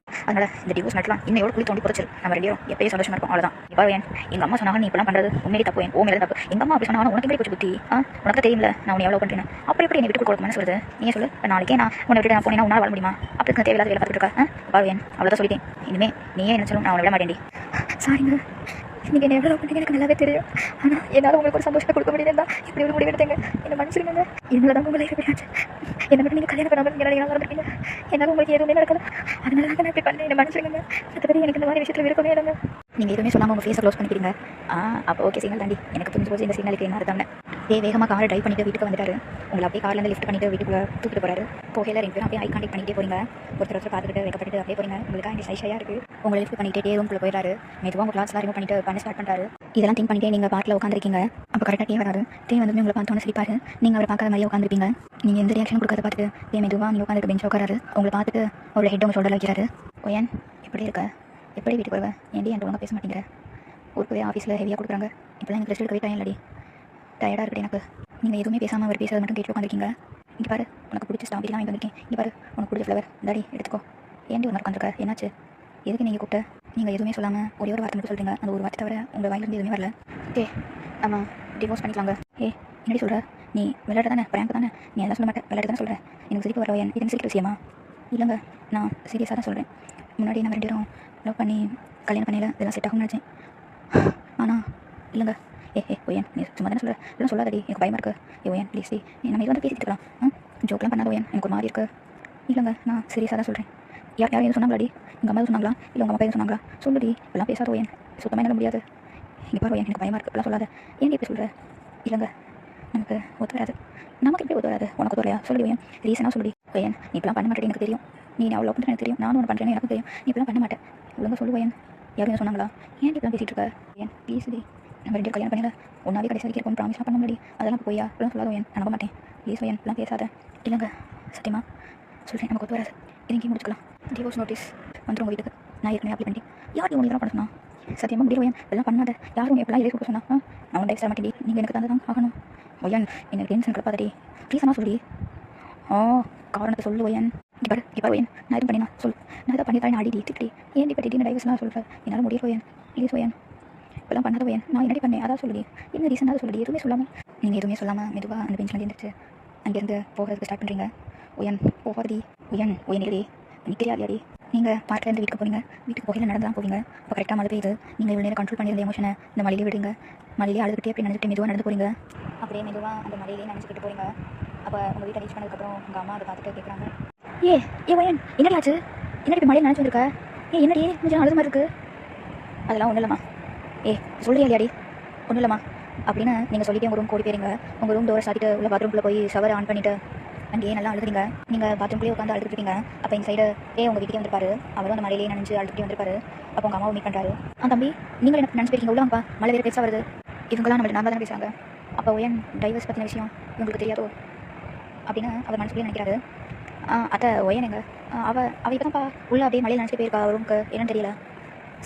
அதனால் இந்த டிவோர்ஸ் நடக்கலாம். இன்னையோட குழி தோண்டி புரிச்சிரு. நம்ம 2 பேரும் எப்பயும் சந்தோஷமாக இருக்கும். அவ்வளோதான். இப்போ எங்கள் அம்மா சொன்னாங்க நீ இப்பெல்லாம் பண்ணுறது உண்மையிலே தப்பு. ஓ மேலே தப்பு. எங்கள் அம்மா அப்படி சொன்னாலும் உனக்கு எப்படி போச்சு புத்தி? உனக்கு தெரியுமில்ல நான் உன்னை எவ்வளோ பண்ணுறேன். அப்படி எப்படி என்னை விட்டு கொடுக்கணும்னு சொல்லுது? நீங்கள் சொல்லு. நாளைக்கே நான் உன்னை விட்டு நான் போனேன்னா உன்னால் வாழ முடியுமா? அப்படி தேவையில்லாத வேலை பார்த்துட்டு இருக்கா? பாருவேன் அவ்வளோதான் சொல்லிட்டேன். இனிமேல் நீயே என்ன சொல்லணும், நான் உன்னை விட மாட்டேன்டி. சாரிங்க, நீங்கள் என்ன எவ்வளோ பண்ணீங்க எனக்கு நல்லாவே தெரியும். ஆனால் என்னால் உங்களுக்கு ஒரு சந்தோஷத்தை கொடுக்க முடியலன்னா இப்படி ஒரு முடிவு எடுத்தேங்க. என்ன மன்னிச்சிருங்க. என்னால் தான் உங்களை எப்படியாச்சு என்னை மட்டும் நீங்கள் கல்யாணம் பண்ணாமல் நீங்கள் நடந்துருக்கீங்க. என்னால் உங்களுக்கு எதுவுமே நடக்கல. அதனால தான் நான் இப்படி பண்ணேன். என்ன மன்னிச்சிருங்க. மற்றபடி எனக்கு இந்த மாதிரி விஷயத்தில் விருப்பமே இல்லைங்க. நீங்கள் எதுவுமே சொல்லாமல் உங்கள் ஃபேஸை க்ளோஸ் பண்ணிக்கிறீங்க. அப்போ ஓகே சிக்னல் தாண்டி எனக்கு புரிஞ்சு போச்சு. இந்த சிக்னலுக்கு என்ன அர்த்தம்னு வேகமாக காரை ட்ரைவ் பண்ணிட்டு வீட்டுக்கு வந்துட்டாரு. உங்களை அப்படியே கார்லேருந்து லிஃப்ட் பண்ணிட்டு வீட்டுக்குள்ளே தூக்கிட்டு போகிறாரு. போகையில் 2 பேரும் அப்படியே ஐ கான்டாக்ட் பண்ணிகிட்டே போகிறீங்க. ஒருத்தர் பார்த்துட்டு வைக்கப்பட்டு அப்படியே போகிறீங்க. உங்களுக்கு இங்கே சைஷையாக இருக்குது. உங்களை லிஃப்ட் பண்ணிகிட்டே ரூம்குள்ளே போயிடாரு. மெதுவாக உங்கள் கிளாஸ்லாம் ரிமூவ் பண்ணிட்டு பண்ண ஸ்டார்ட் பண்ணுறாரு. இதெல்லாம் திங்க் பண்ணிட்டே நீங்கள் பாட்டில் உட்காந்துருக்கீங்க. அப்போ கரெக்டாக டே வராரு. டே வந்து உங்களை பார்த்தோன்னு சிரிப்பாரு. நீங்கள் அவரை பார்க்காத மாதிரியே உட்காந்துருப்பீங்க. நீங்கள் எந்த ரியாக்ஷன் கொடுக்காத பார்த்துட்டு டே மெதுவாக நீங்கள் உட்காந்துருக்க பெஞ்ச் உட்காராரு. உங்களை பார்த்துட்டு அவரோட ஹெட் உங்கள் ஷோல்டரில் வைக்கிறாரு. ஓயன் எப்படி இருக்க, எப்படி வீட்டுக்கு வருவேன், ஏன்டி என்கிட்ட ஒழுங்காக பேச மாட்டேங்கிற, ஒர்க்கு ஆஃபீஸில் ஹெவியாக கொடுக்குறாங்க, இப்போலாம் எனக்கு ரெஸ்ட் எடுக்கவே டைம் இல்லடி, டயர்டாக இருக்குது எனக்கு. நீங்கள் எதுவுமே பேசாமல் அவர் பேசுறது மட்டும் கேட்டு உட்காந்துருக்கீங்க. இங்கே பாரு உனக்கு பிடிச்ச ஸ்ட்ராபெரிலாம் வாங்கி வந்திருக்கேன், இங்கே பாரு உனக்கு பிடிச்ச ஃப்ளவர் தாடி எடுத்துக்கோ. ஏன்டி ஒன்று உட்காந்துருக்க, என்னாச்சு, எதுக்கு நீங்கள் கூப்பிட்ட? நீங்கள் எதுவுமே சொல்லாமல் ஒரே ஒரு வார்த்தை மட்டும் சொல்கிறீங்க. அந்த ஒரு வார்த்தை தவிர உங்கள் வாயிலிருந்து எதுவுமே வரல. நம்ம டிவோர்ஸ் பண்ணிக்கலாங்க. என்னடி சொல்கிற, நீ விளையாட தானே, பிராங்க் தானே, நீ எல்லாம் சொல்ல மாட்டேன், விளையாட தானே சொல்கிறேன். எனக்கு சிரிப்பு வரல, இது சிரிக்கிற விஷயமா? இல்லைங்க, நான் சீரியஸாக தான் சொல்கிறேன். முன்னாடி நம்ம 2 பேரும் லவ் பண்ணி கல்யாணம் பண்ணியில் இதெல்லாம் செட் ஆகும்னு நினச்சேன். ஆனால் இல்லைங்க. ஓயன் நீ சும்மா தானே சொல்கிறேன், இதெல்லாம் சொல்லாதடி, எனக்கு பயமாக இருக்குது. ஓயன் ப்ளீஸ் டி, நம்ம இது வந்து பேசிட்டு இருக்கலாம், ஜோக்கெலாம் பண்ணாத ஓயன், எனக்கு ஒரு மாதிரி இருக்குது. இல்லைங்க, நான் சீரியஸாக தான் சொல்கிறேன். யார் எதுவும் சொன்னாங்களாடி, எங்கள் அம்மா சொன்னாங்களா, இல்லை உங்கள் அப்பா எதுவும் சொன்னாங்களா? சொல்லுடி, இப்பெல்லாம் பேசாத ஓயன், சுத்தமாக என்னால் முடியாது. இங்கே பாரு ஓயன், எனக்கு பயமாக இருக்குது, இப்பெல்லாம் சொல்லாத. ஏன் இப்படி சொல்கிற? இல்லைங்க, நமக்கு ஒத்து வராது. நமக்கு எப்படி ஒத்து வராது, உனக்கு ஒத்து வரலையா? சொல்லி ஓயன், ரீசனாக சொல்லி. ஓயன் நீ இப்பெல்லாம் பண்ண மாட்டேன், எனக்கு தெரியும். நீ அவ்வளோ பண்ணுறேன் எனக்கு தெரியும், நானும் ஒன்று பண்ணுறேன்னு எனக்கு தெரியும். நீ இப்பெல்லாம் பண்ண மாட்டேன், ஒழுங்காக சொல்லு ஓயன். யாரும் சொன்னாங்களா? ஏன் இப்பெல்லாம் பேசிகிட்டு இருக்க? ஏன் ப்ளீஸ் டி, நம்ம 2 பேரும் கல்யாணம் பண்ணல, ஒன்றாவே கடைசி வரைக்கும் இருக்கும் ப்ராமிஸ்லாம் பண்ண முடியாது. அதெல்லாம் போய்யா இப்பெல்லாம் சொல்லாத ஓயன், நான் நம்ப மாட்டேன். ப்ளீஸ் ஓயன், இப்பெல்லாம் பேசாத. இல்லைங்க சத்தியமா சொல்கிறேன், நமக்கு ஒத்து வராது. இதையும் முடிச்சுக்கலாம். டிவோர்ஸ் நோட்டீஸ் வந்துடும் உங்கள் வீட்டுக்கு. நான் ஏற்கனவே அப்ளை பண்ணிட்டேன். யார் உங்களுக்கு இதெல்லாம் பண்ண சொன்னா? சத்தியமாக முடியும் ஓயன், எல்லாம் பண்ணாத. யாரும் எப்பெல்லாம் எழுதி கொடுக்க சொன்னா? நான் டைவர்ஸ் தர மாட்டேன், நீங்கள் எனக்கு தந்து தான் ஆகணும். ஓயன் எனக்கு டென்ஷன் கிடப்பாதடி, ப்ளீஸ் ஆனால் சொல்லி. காரணத்தை சொல்லு ஓயன். இப்போ ஓயன் நான் எதுவும் பண்ணினா சொல், நான் எதாவது பண்ணி தரேன், அடி திட்டி. ஏன் இப்போ திடீர்னு டைவர்ஸ்லாம் சொல்கிறேன், என்னால் முடியல ஓயன், ப்ளீஸ் ஓயன். இப்போலாம் பண்ணாத ஓயன், நான் என்னடி பண்ணேன் அதான் சொல்லுடி. என்ன ரீசன் அதை சொல்லுடி, எதுவுமே சொல்லாமல். நீங்கள் எதுவுமே சொல்லாமல் மெதுவாக அந்த பெஞ்சில் இருந்துச்சு அங்கேருந்து போகிறதுக்கு ஸ்டார்ட் பண்ணுறீங்க. ஓயன் போகாதடி. ஓயன் இல்லடி, நிற்கிறியா இல்லையாடி? நீங்கள் பார்க்கிலேருந்து வீட்டுக்கு போவீங்க, வீட்டுக்கு போகையில் நடந்து தான் போவீங்க. அப்போ கரெக்டாக மழை பெய்யுது, நீங்கள் இவ்வளோ நேரம் கண்ட்ரோல் பண்ணியிருந்த எமோஷனை இந்த மழையிலே விடுங்க. மழையிலே அழுதுகிட்டே அப்படி நினைச்சிட்டு மெதுவாக நடந்து போகிறீங்க. அப்படியே மெதுவாக அந்த மழையிலே நினச்சிக்கிட்டு போகிறீங்க. அப்போ உங்கள் வீட்டை ரீச் பண்ணதுக்கப்புறம் உங்கள் அம்மா அதை பார்த்துட்டு கேட்குறாங்க, ஓயன் என்னடி ஆச்சு, என்னடி இப்போ மழையில் நினச்சி வந்துருக்க, என்னடி கொஞ்சம் அழுது மாதிரி இருக்குது? அதெல்லாம் ஒன்றும் இல்லைம்மா. சொல்லியா இல்லையாடி? ஒன்றும் இல்லைம்மா அப்படின்னு நீங்கள் சொல்லிட்டு உங்கள் ரூம் ஓடி போயிருங்க. உங்கள் ரூம் டோரை சாத்திட்டு உள்ள பாத்ரூம்குள்ளே போய் ஷவர் ஆன் பண்ணிவிட்டு அங்கேயே நல்லா அழுதுறீங்க. நீங்கள் பாத்ரூம்குள்ளேயே உட்காந்து அழுதுருப்பீங்க. அப்போ இந்த சைடு உங்கள் வீட்டுக்கே வந்திருப்பாரு. அவரும் அந்த மழையிலேயே நினச்சி அழுதுகிட்டே வந்திருப்பாரு. அப்போ உங்கள் அம்மாவை மீட் பண்ணுறாரு. தம்பி நீங்கள் என்ன நினச்சிருக்கீங்க, உள்ள வாங்கப்பா, மழை வேறு பேச வருது. இவங்களாம் நம்மளுக்கு நல்லா தானே பேசுகிறாங்க. அப்போ ஓயன் டைவர்ஸ் பற்றின விஷயம் இவங்களுக்கு தெரியாதோ அப்படின்னு அவர் மனசுக்குள்ளே நினைக்கிறாரு. அத்தை ஓயன் எங்க, அவள் இப்போ தான்ப்பா உள்ளே அப்படியே மழையில் நினச்சிட்டு போயிருக்கா ரூமுக்கு, என்னன்னு தெரியல.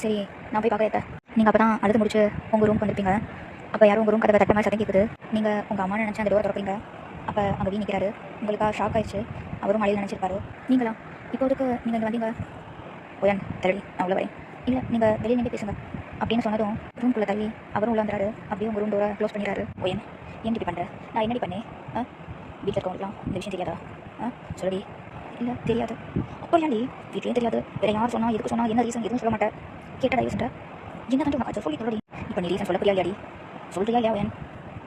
சரி நான் போய் பார்க்குறேன். நீங்கள் அப்போ தான் அழுது முடிச்சு உங்கள் ரூம் வந்துருப்பீங்க. அப்போ யாரும் உங்கள் ரூம் கதவை தட்ட மாதிரி சத்தம் கேட்குது. நீங்கள் உங்கள் அம்மா நினச்சி அந்த டோரை திறப்பீங்க. அப்போ அங்கே வீ நிற்கிறாரு. உங்களுக்காக ஷாக் ஆயிடுச்சு. அவரும் மழையில் நினச்சிருப்பாரு. நீங்களா இப்போதுக்கு நீங்கள் இங்கே வந்தீங்க? ஓயன் தள்ளி நான் உள்ள வரேன். இல்லை நீங்கள் வெளியே நின்று பேசுங்க அப்படின்னு சொன்னதும் ரூம்குள்ளே தள்ளி அவரும் உள்ள வந்துறாரு. அப்படியே உங்கள் ரூம் டோரை க்ளோஸ் பண்ணிடுறாரு. ஓயன் ஏன் இப்படி பண்ணுறேன், நான் என்னடி பண்ணேன்? வீட்டில் இருக்கவங்களுக்குலாம் இந்த விஷயம் தெரியாதா? சொல்லடி. இல்லை தெரியாது. அப்போ ஏன்டி வீட்லேயும் தெரியாது, வேறு யார் சொன்னால் எதுக்கு சொன்னால் என்ன ரீசன் எதுவும் சொல்ல மாட்டேன். கேட்டால் டைவர்ஸ் என்ன தான் உனக்கு சொல்லி சொல்லடி. இப்போ நீ ரீசன் சொல்ல புரியாடி, சொல்றியா இல்லையா ஓயன்?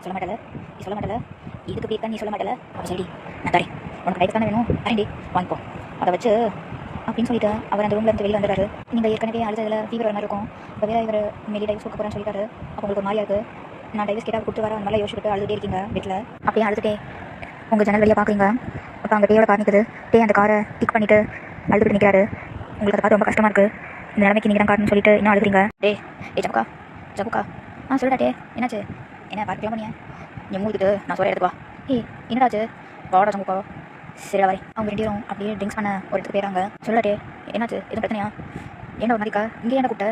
சொல்ல மாட்டல, நீ சொல்ல மாட்டல, இதுக்கு போய் நீ சொல்ல மாட்டல. அப்போ சரி நான் தரேன், உனக்கு டைவர்ஸ் தானே வேணும், அரேண்டி வாங்கிப்போ அதை வச்சு அப்படின்னு சொல்லிட்டு அவர் அந்த ரூம்ல இருந்து வெளியே வந்துடுறாரு. நீங்கள் ஏற்கனவே அழுததில் ஃபீவர் வர மாதிரி இருக்கும். இப்போ வேறு இவர் மேலே டைவர்ஸ் கொடுக்க போகிறேன்னு சொல்லிட்டாரு. அப்போ உங்களுக்கு ஒரு மாதிரியா இருக்குது. நான் டைவர்ஸ் கேட்டால் கொடுத்து வர அந்த மாதிரி யோசிச்சுட்டு அழுதுகிட்டே இருக்கீங்க வீட்டில். அப்படியே அழுதுகிட்டே உங்கள் ஜன்னல் வெளியே பார்க்குறீங்க. அப்போ அங்கே டேயோட கார் நிற்குது. டே அந்த காரை டிக் பண்ணிவிட்டு அழுதுகிட்டு நிற்கிறாரு. உங்களுக்கு அதை பார்த்து ரொம்ப கஷ்டமாக இருக்குது. இந்த நிலைமைக்கு நீங்கள் தான் காரணம்னு சொல்லிட்டு இன்னும் அழுதுறீங்க. ஜமுக்கா ஜமுக்கா சொல்லுடா டே, என்னாச்சு? என்ன பார்க்கலாம் பண்ணியா? நீ மூடிக்கிட்டு நான் சொல்ல எடுத்துவா. என்னடாச்சு? வாடா ஜமுக்கா. சரி வரேன். அவங்க 2 பேரும் அப்படியே ட்ரிங்க்ஸ் பண்ண ஒரு இடத்துக்கு போயிடறாங்க. சொல்லடா டே, என்னாச்சு? எதுவும் பிரச்சனையா? ஏன்டா ஒரு மாதிரிக்கா இங்கே என்ன கூப்பிட்ட?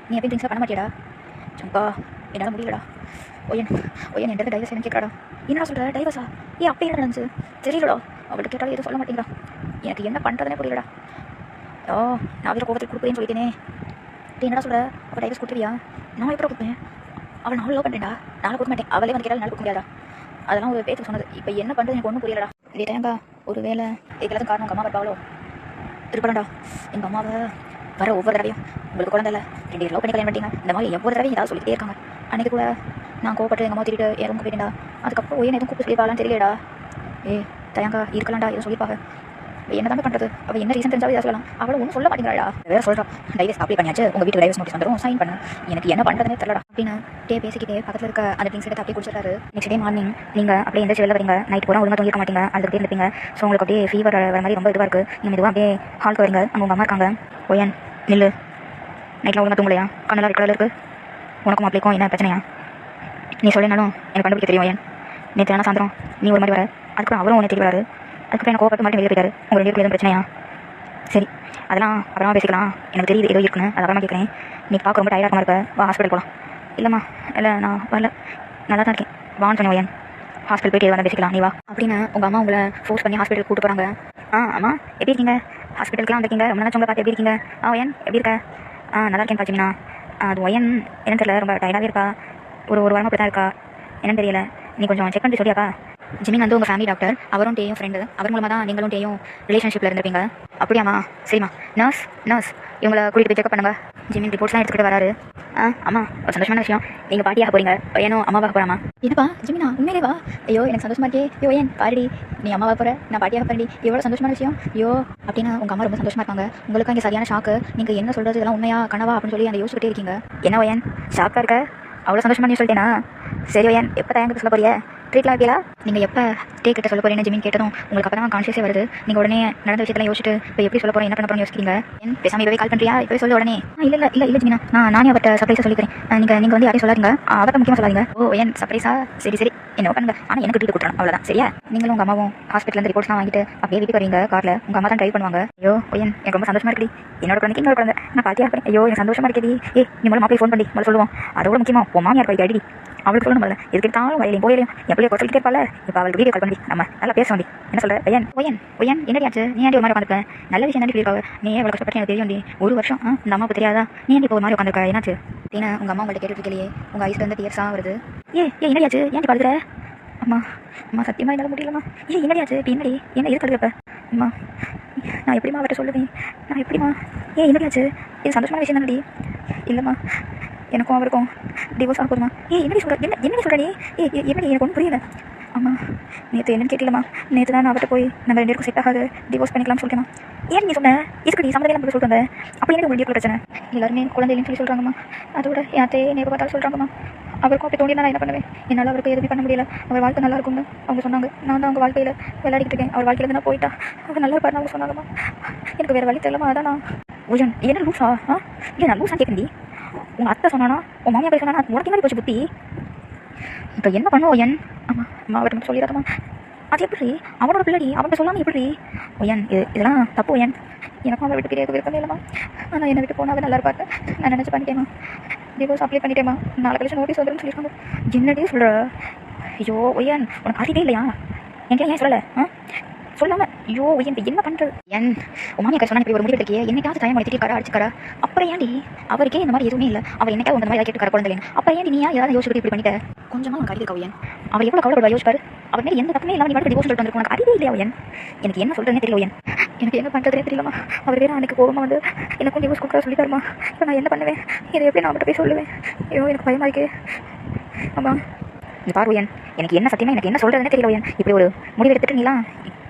நீ எப்பயும் ட்ரிங்க்ஸாக பண்ண மாட்டியாடா? ஜமுக்கா என்னால் முடியலடா. ஓயன் என் டைவர்ஸ் என்ன கேட்கறாடா? என்னடா சொல்கிற டைவர்ஸா? அப்படி என்ன நடந்துச்சு தெரியலடா. அவள்கிட்ட கேட்டாலும் எதுவும் சொல்ல மாட்டேங்கிறா. எனக்கு என்ன பண்ணுறதுனே புரியலடா. நான் வேறு கோபத்தில் கொடுக்குறேன்னு சொல்லிட்டேனே. என்னடா சொல்கிற? அவள் டைவர்ஸ் கொடுத்துருவியா? நான் எப்படி கொடுப்பேன்? அவள் நான் லவ் பண்ணுறேன்டா, நான் கொடுக்க மாட்டேன். அவளே வந்து கேட்டாலும் நான் கொடுக்க முடியாதா? அதெல்லாம் ஒரு பேச்சு சொன்னது. இப்போ என்ன பண்ணுறது எனக்கு ஒன்றும் புரியலடா. இதே டைம்க்கா ஒரு வேலை இதுக்கெல்லாம் காரணம் உங்கள் அம்மா இருப்பாங்களோ? இருப்பாடா. எங்கள் அம்மாவை வர ஒவ்வொரு தடவையும் உங்களுக்கு குழந்தை இல்லை 2 லவ் பண்ணி கல்யாணம் பண்ணிட்டீங்க இந்த மாதிரி ஒவ்வொரு தடவையும் ஏதாவது சொல்லிட்டே இருக்காங்க. அன்றைக்கி கூட நான் கோவப்பட்டு எங்கள் அம்மா திரிட்டு என் ரூமுக்கு போயிட்டேன்டா. அதுக்கப்புறம் ஓயன் எதுவும் கூப்பிட்டு சொல்லிப்பாங்களான்னு தெரியலடா. தயங்கா இருக்கலாம்டா எதுவும் சொல்லிப்பாங்க. என்ன தான் பண்ணுறது? அவள் என்ன ரீசன் தெரிஞ்சாலும் இதாக சொல்லலாம். அவளை ஒன்றும் சொல்ல மாட்டேங்கிறாடா. வேறு சொல்கிறான் டைவர்ஸ் அப்ளை பண்ணியாச்சு, உங்கள் வீட்டு டைவர்ஸ் நோட்டீஸ் வந்துடும், சைன் பண்ணு. எனக்கு என்ன பண்ணுறதுனே தெரியலடா அப்படின்னு டே பேசிக்கிட்டே பக்கத்தில் இருக்க அந்த ட்ரிங்க்ஸ் எடுத்து அப்படியே குடிச்சிடறாரு. நெக்ஸ்ட் டே மார்னிங் நீங்கள் அப்படியே எந்த வெளில வரீங்க. நைட் பூரா ஒழுங்காக தூங்கிக்க மாட்டீங்க, அதுக்கிட்டே இருப்பீங்க. ஸோ உங்களுக்கு அப்படியே ஃபீவர் வர மாதிரி ரொம்ப இதுவாக இருக்குது. நீங்கள் மெதுவாக அப்படியே ஹால்க்கு வரீங்க. அங்கே உங்கள் அம்மா இருக்காங்க. ஓயன் நில்லு, நைட்டில் ஒழுங்காக தூங்கலையா? கண்ணெல்லாம் ரெட் கலரில் இருக்குது. உனக்கும் மாப்பிளைக்கும் என்ன பிரச்சனையா? நீ சொல்லினாலும் எனக்கு கண்டுபிடிக்க தெரியும் ஒயன். நேற்று தானே சாயந்தரம் நீ ஒரு மாதிரி வர, அதுக்கப்புறம் அவரும் உன்னை தேடி வராரு, அதுக்கப்புறம் எனக்கு கோவப்பட்டு மட்டும் வெளியே போயிட்டாரு. உங்கள் 2 பேருக்கு எதுவும் பிரச்சனையா? சரி, அதெல்லாம் அப்புறமா பேசிக்கலாம். எனக்கு தெரியுது ஏதோ இருக்குன்னு, அது அப்புறமா கேட்குறேன். நீ பார்க்க ரொம்ப டயர்டாக இருக்க, வா ஹாஸ்பிட்டல் போகலாம். இல்லைம்மா, இல்லை நான் வரல, நல்லா தான் இருக்கேன், வான்னு சொன்னேன் ஒயன். ஹாஸ்பிட்டல் போய்ட்டு எதாவது பேசிக்கலாம், நீ வா அப்படின்னு உங்கள் அம்மா உங்களை ஃபோர்ஸ் பண்ணி ஹாஸ்பிட்டலுக்கு கூப்பிட்டு போகிறாங்க. அம்மா எப்படி இருக்கீங்க? ஹாஸ்பிட்டலுக்குலாம் வந்திருக்கீங்க, ரொம்ப நாள் உங்களை பார்த்து எப்படி இருக்கீங்க? ஒயன் எப்படி இருக்க? நல்லா இருக்கேன் பாச்சிங்கண்ணா. அது ஒயன் என்னன்னு தெரியல, ரொம்ப டயர்டாகவே இருக்கா, ஒரு வாரமாக அப்படி தான் இருக்கா, என்னன்னு தெரியல. நீ கொஞ்சம் செக் பண்ணி சொல்லியாப்பா. ஜிமின் வந்து உங்கள் ஃபேமிலி டாக்டர், அவரும் டேயும் ஃப்ரெண்டு, அவர் மூலமாக தான் நீங்களும் டேயும் ரிலேஷன்ஷிப்பில் இருந்திருப்பீங்க. அப்படியாம்மா? சரிம்மா. நர்ஸ் இவங்களை கூட்டிகிட்டு போய் செக்அப் பண்ணுங்க. ஜிமின் ரிப்போர்ட்ஸ்லாம் எடுத்துக்கிட்டு வராரு. ஆமாம், ஒரு சந்தோஷமான விஷயம், நீங்கள் பாட்டியாக போகிறீங்க, பையனும் அம்மாவாக போகிறாமா? என்னப்பா ஜிமினா, உண்மையிலே வா. ஐயோ எனக்கு சந்தோஷமா இருக்கே. ஐயோ ஏன் பாருடி, நீ அம்மாவாக போகிற, நான் பாட்டியாக போகிறடி, எவ்வளோ சந்தோஷமான விஷயம். ஐயோ அப்படின்னு உங்கள் அம்மா ரொம்ப சந்தோஷமாக இருக்காங்க. உங்களுக்கு இங்கே சரியான ஷாக்கு, நீங்கள் என்ன சொல்கிறது, இதெல்லாம் உண்மையா கனவா அப்படின்னு சொல்லி அந்த யோசிச்சுட்டே இருக்கீங்க. என்ன ஒயன் ஷாக்காக இருக்க? அவ்வளோ சந்தோஷமா நீ சொல்லிட்டேனா? சரி ஒயன், எப்போ தயங்கிட்டு சொல்ல போறியா? ட்ரீட்லாம் வைக்கலா? நீங்கள் எப்போ டே கிட்ட சொல்ல போறீங்கன்னு ஜிமின் கேட்டதும் உங்களுக்கு அப்போ தான் கான்ஷியஸே வருது. நீங்கள் உடனே நடந்த விஷயத்தெல்லாம் யோசிச்சுட்டு இப்போ எப்படி சொல்ல போகிறேன், என்ன பண்ண போகிறோம் யோசிக்கிறீங்க. ஏன் பேசாமல் இப்போவே கால் பண்ணுறியா? இப்போவே சொல்ல உடனே. இல்லை ஜிமினா, நானே அவர்கிட்ட சர்ப்ரைஸாக சொல்லிக்கிறேன். நீங்கள் வந்து யாரையும் சொல்லாதீங்க, அவர்கிட்ட முக்கியமாக சொல்லாதீங்க. ஓ ஏன் சர்ப்ரைஸா? சரி என்ன பண்ணுங்க, ஆனால் எனக்கு ட்ரீட் கொடுத்துறோம், அவ்வளோதான் சரியா? நீங்களும் உங்கள் அம்மாவும் ஹாஸ்பிட்டல் ரிப்போர்ட்ஸ்லாம் வாங்கிட்டு அப்படியே வீட்டுக்கு வரீங்க காரில். உங்கள் அம்மா தான் ட்ரைவ் பண்ணுவாங்க. ஐயோ ஒயன் எனக்கு ரொம்ப சந்தோஷமா இருக்குது, என்னோட குழந்தைக்கு இன்னொரு குழந்தை நான் பாத்தியா இருக்கேன். ஐயோ எனக்கு சந்தோஷமா இருக்குது. நீ முதல்ல மாப்பிளை ஃபோன் பண்ணி முதல்ல சொல்லுவோம். அதோட முக்கியமாக உன் மாமியார் போய் அடி அவளுக்கு சொல்லணும். முதல்ல எதுக்கு எடுத்தாலும் வரையிலையும் போயிலையும் என் பிள்ளைய சொல்லிட்டே இருப்பாள். இப்போ அவளுக்கு வீடியோ கால் பண்ணி நம்ம நல்லா பேச வேண்டி. என்ன சொல்கிற ஒயன் என்னடியாச்சு? நீ ஏன் ஒரு மாதிரி உட்காந்துருக்க? நல்ல விஷயம் தாண்டி சொல்லியிருக்காங்க. நீ எவ்வளோ கஷ்டப்பட்டு எனக்கு தெரியும். ஒரு வருஷம் இந்த அம்மாவுக்கு தெரியாதா? நீ ஏன் இப்போ ஒரு மாதிரி உட்காந்துருக்க? என்னாச்சு? ஏன்னா உங்கள் அம்மா உங்கள்கிட்ட கேட்டுருக்கலையே, உங்கள் ஐஸ்ல இருந்து டியர்ஸாக வருது. என்னடியாச்சு? ஏன் படுத்துற? அம்மா சத்தியமாக என்னால் முடியலம்மா. என்னடியாச்சு? இப்போ என்ன இருக்கிறப்ப அம்மா நான் எப்படிமா அவர்கிட்ட சொல்லுவேன்? நான் எப்படிமா? என்னடியாச்சு? இது சந்தோஷமான விஷயம் தானடி? இல்லைம்மா, எனக்கும் அவருக்கும் டிவோர்ஸ் ஆக போதுமா? என்னடி சொல்கிற? என்னடி சொல்கிற நீ? என்னடி எனக்கு ஒன்றும் புரியல. அம்மா நேற்று என்னன்னு கேட்கலம்மா. நேற்று தான் நான் அவர்கிட்ட போய் நம்ம 2 பேருக்கும் செட் ஆகாது, டிவோர்ஸ் பண்ணிக்கலாம்னு சொல்லிட்டேம்மா. ஏன் நீ சொன்ன? இதுக்கு நீ சம்மந்தம் நம்ம சொல்லிட்டு வந்த? அப்படி எனக்கு உங்களுக்கு பிரச்சனை? எல்லாருமே குழந்தை இல்லைன்னு சொல்லி சொல்கிறாங்கம்மா. அதோட என் அத்தையே நேரம் பார்த்தாலும் சொல்கிறாங்கம்மா. அவருக்கும் அப்படி தோண்டி நான் என்ன பண்ணுவேன்? என்னால் அவருக்கு எதுவுமே பண்ண முடியல. அவர் வாழ்க்கை நல்லா இருக்கும்னு அவங்க சொன்னாங்க. நான் தான் அவங்க வாழ்க்கையில் விளையாடிக்கிட்டு இருக்கேன். அவர் வாழ்க்கையில் நான் போயிட்டா அவர் நல்லா இருப்பாருன்னு அவங்க சொன்னாங்கம்மா. எனக்கு வேறு வழி தெரியலமா. அதான் நான் ஓஜன் என்ன லூஸா? இல்லை நான் லூஸாக கேட்குறேன். உங்கள் அத்தை சொன்னானா, உன் மாமியா போய் சொன்னானா, உனக்கு மாதிரி போச்சு புத்தி. இப்போ என்ன பண்ணுவோம் ஒயன்? அம்மா அவர்கிட்ட மட்டும் சொல்லிடாதம்மா. அது எப்படி அவனோட பிள்ளை அவன்கிட்ட சொல்லாமல் எப்படி ஒயன்? இதெல்லாம் தப்பு ஒயன். எனக்கும் அவரை விட்டு பிரியாத விருப்பமே இல்லைம்மா. ஆனால் என்னை விட்டு போனால் நல்லா இருப்பாரு நான் நினச்சி பண்ணிட்டேம்மா. Divorce apply பண்ணிட்டேம்மா. 4 கழிச்சு நோட்டீஸ் வந்துடும் சொல்லியிருக்காங்க. என்னடியே சொல்கிற? ஐயோ ஒய்யன், உனக்கு அறிவே இல்லையா? என்கிட்ட ஏன் சொல்லலை? சொல்லாமல் ஐயோ ஒய்யன் இப்போ என்ன பண்ணுறது? உன் மாமியார் சொன்னா இப்படி ஒரு முடிவு எடுக்கே, என்னைக்காவது டைம் எடுத்துட்டு கடை அடிச்சுக்கடா. அப்புறம் ஏன்டி அவருக்கே இந்த மாதிரி எதுவுமே இல்லை, அவர் என்னைக்காவது இந்த மாதிரி கேட்டு கடை குழந்தை. அப்புறம் ஏன் நீ ஏதாவது யோசிச்சுட்டு இப்படி பண்ணிட்ட? கொஞ்சமாக உனக்கு அறிவு கவியன். அவர் எவ்வளோ கவலைப்படுவா யோசிப்பாரு. அவர் மேலே எந்த தப்புமே இல்லாமல் நீ மட்டும் டிவோர்ஸ் சொல்லிட்டு வந்துருக்கு. உனக்கு அறிவே இல்லையா ஒயன்? எனக்கு என்ன சொல்கிறேன்னே தெரியல ஒயன். எனக்கு என்ன பண்ணுறதுனே தெரியலம்மா. அவர் வேறு அன்றைக்கு கோவமாக வந்து எனக்கும் டிவோர்ஸ் கொடுக்குற சொல்லிட்டாருமா. இப்போ நான் என்ன பண்ணுவேன்? இதை எப்படி நான் அவர்கிட்ட போய் சொல்லுவேன்? ஐயோ எனக்கு பயமாக இருக்கே. ஆமாம் நீ பாரு ஒயன், எனக்கு என்ன சத்தியமாக எனக்கு என்ன சொல்கிறதுனே தெரியல ஒயன். இப்படி ஒரு முடிவு எடுத்துட்டு நீலாம்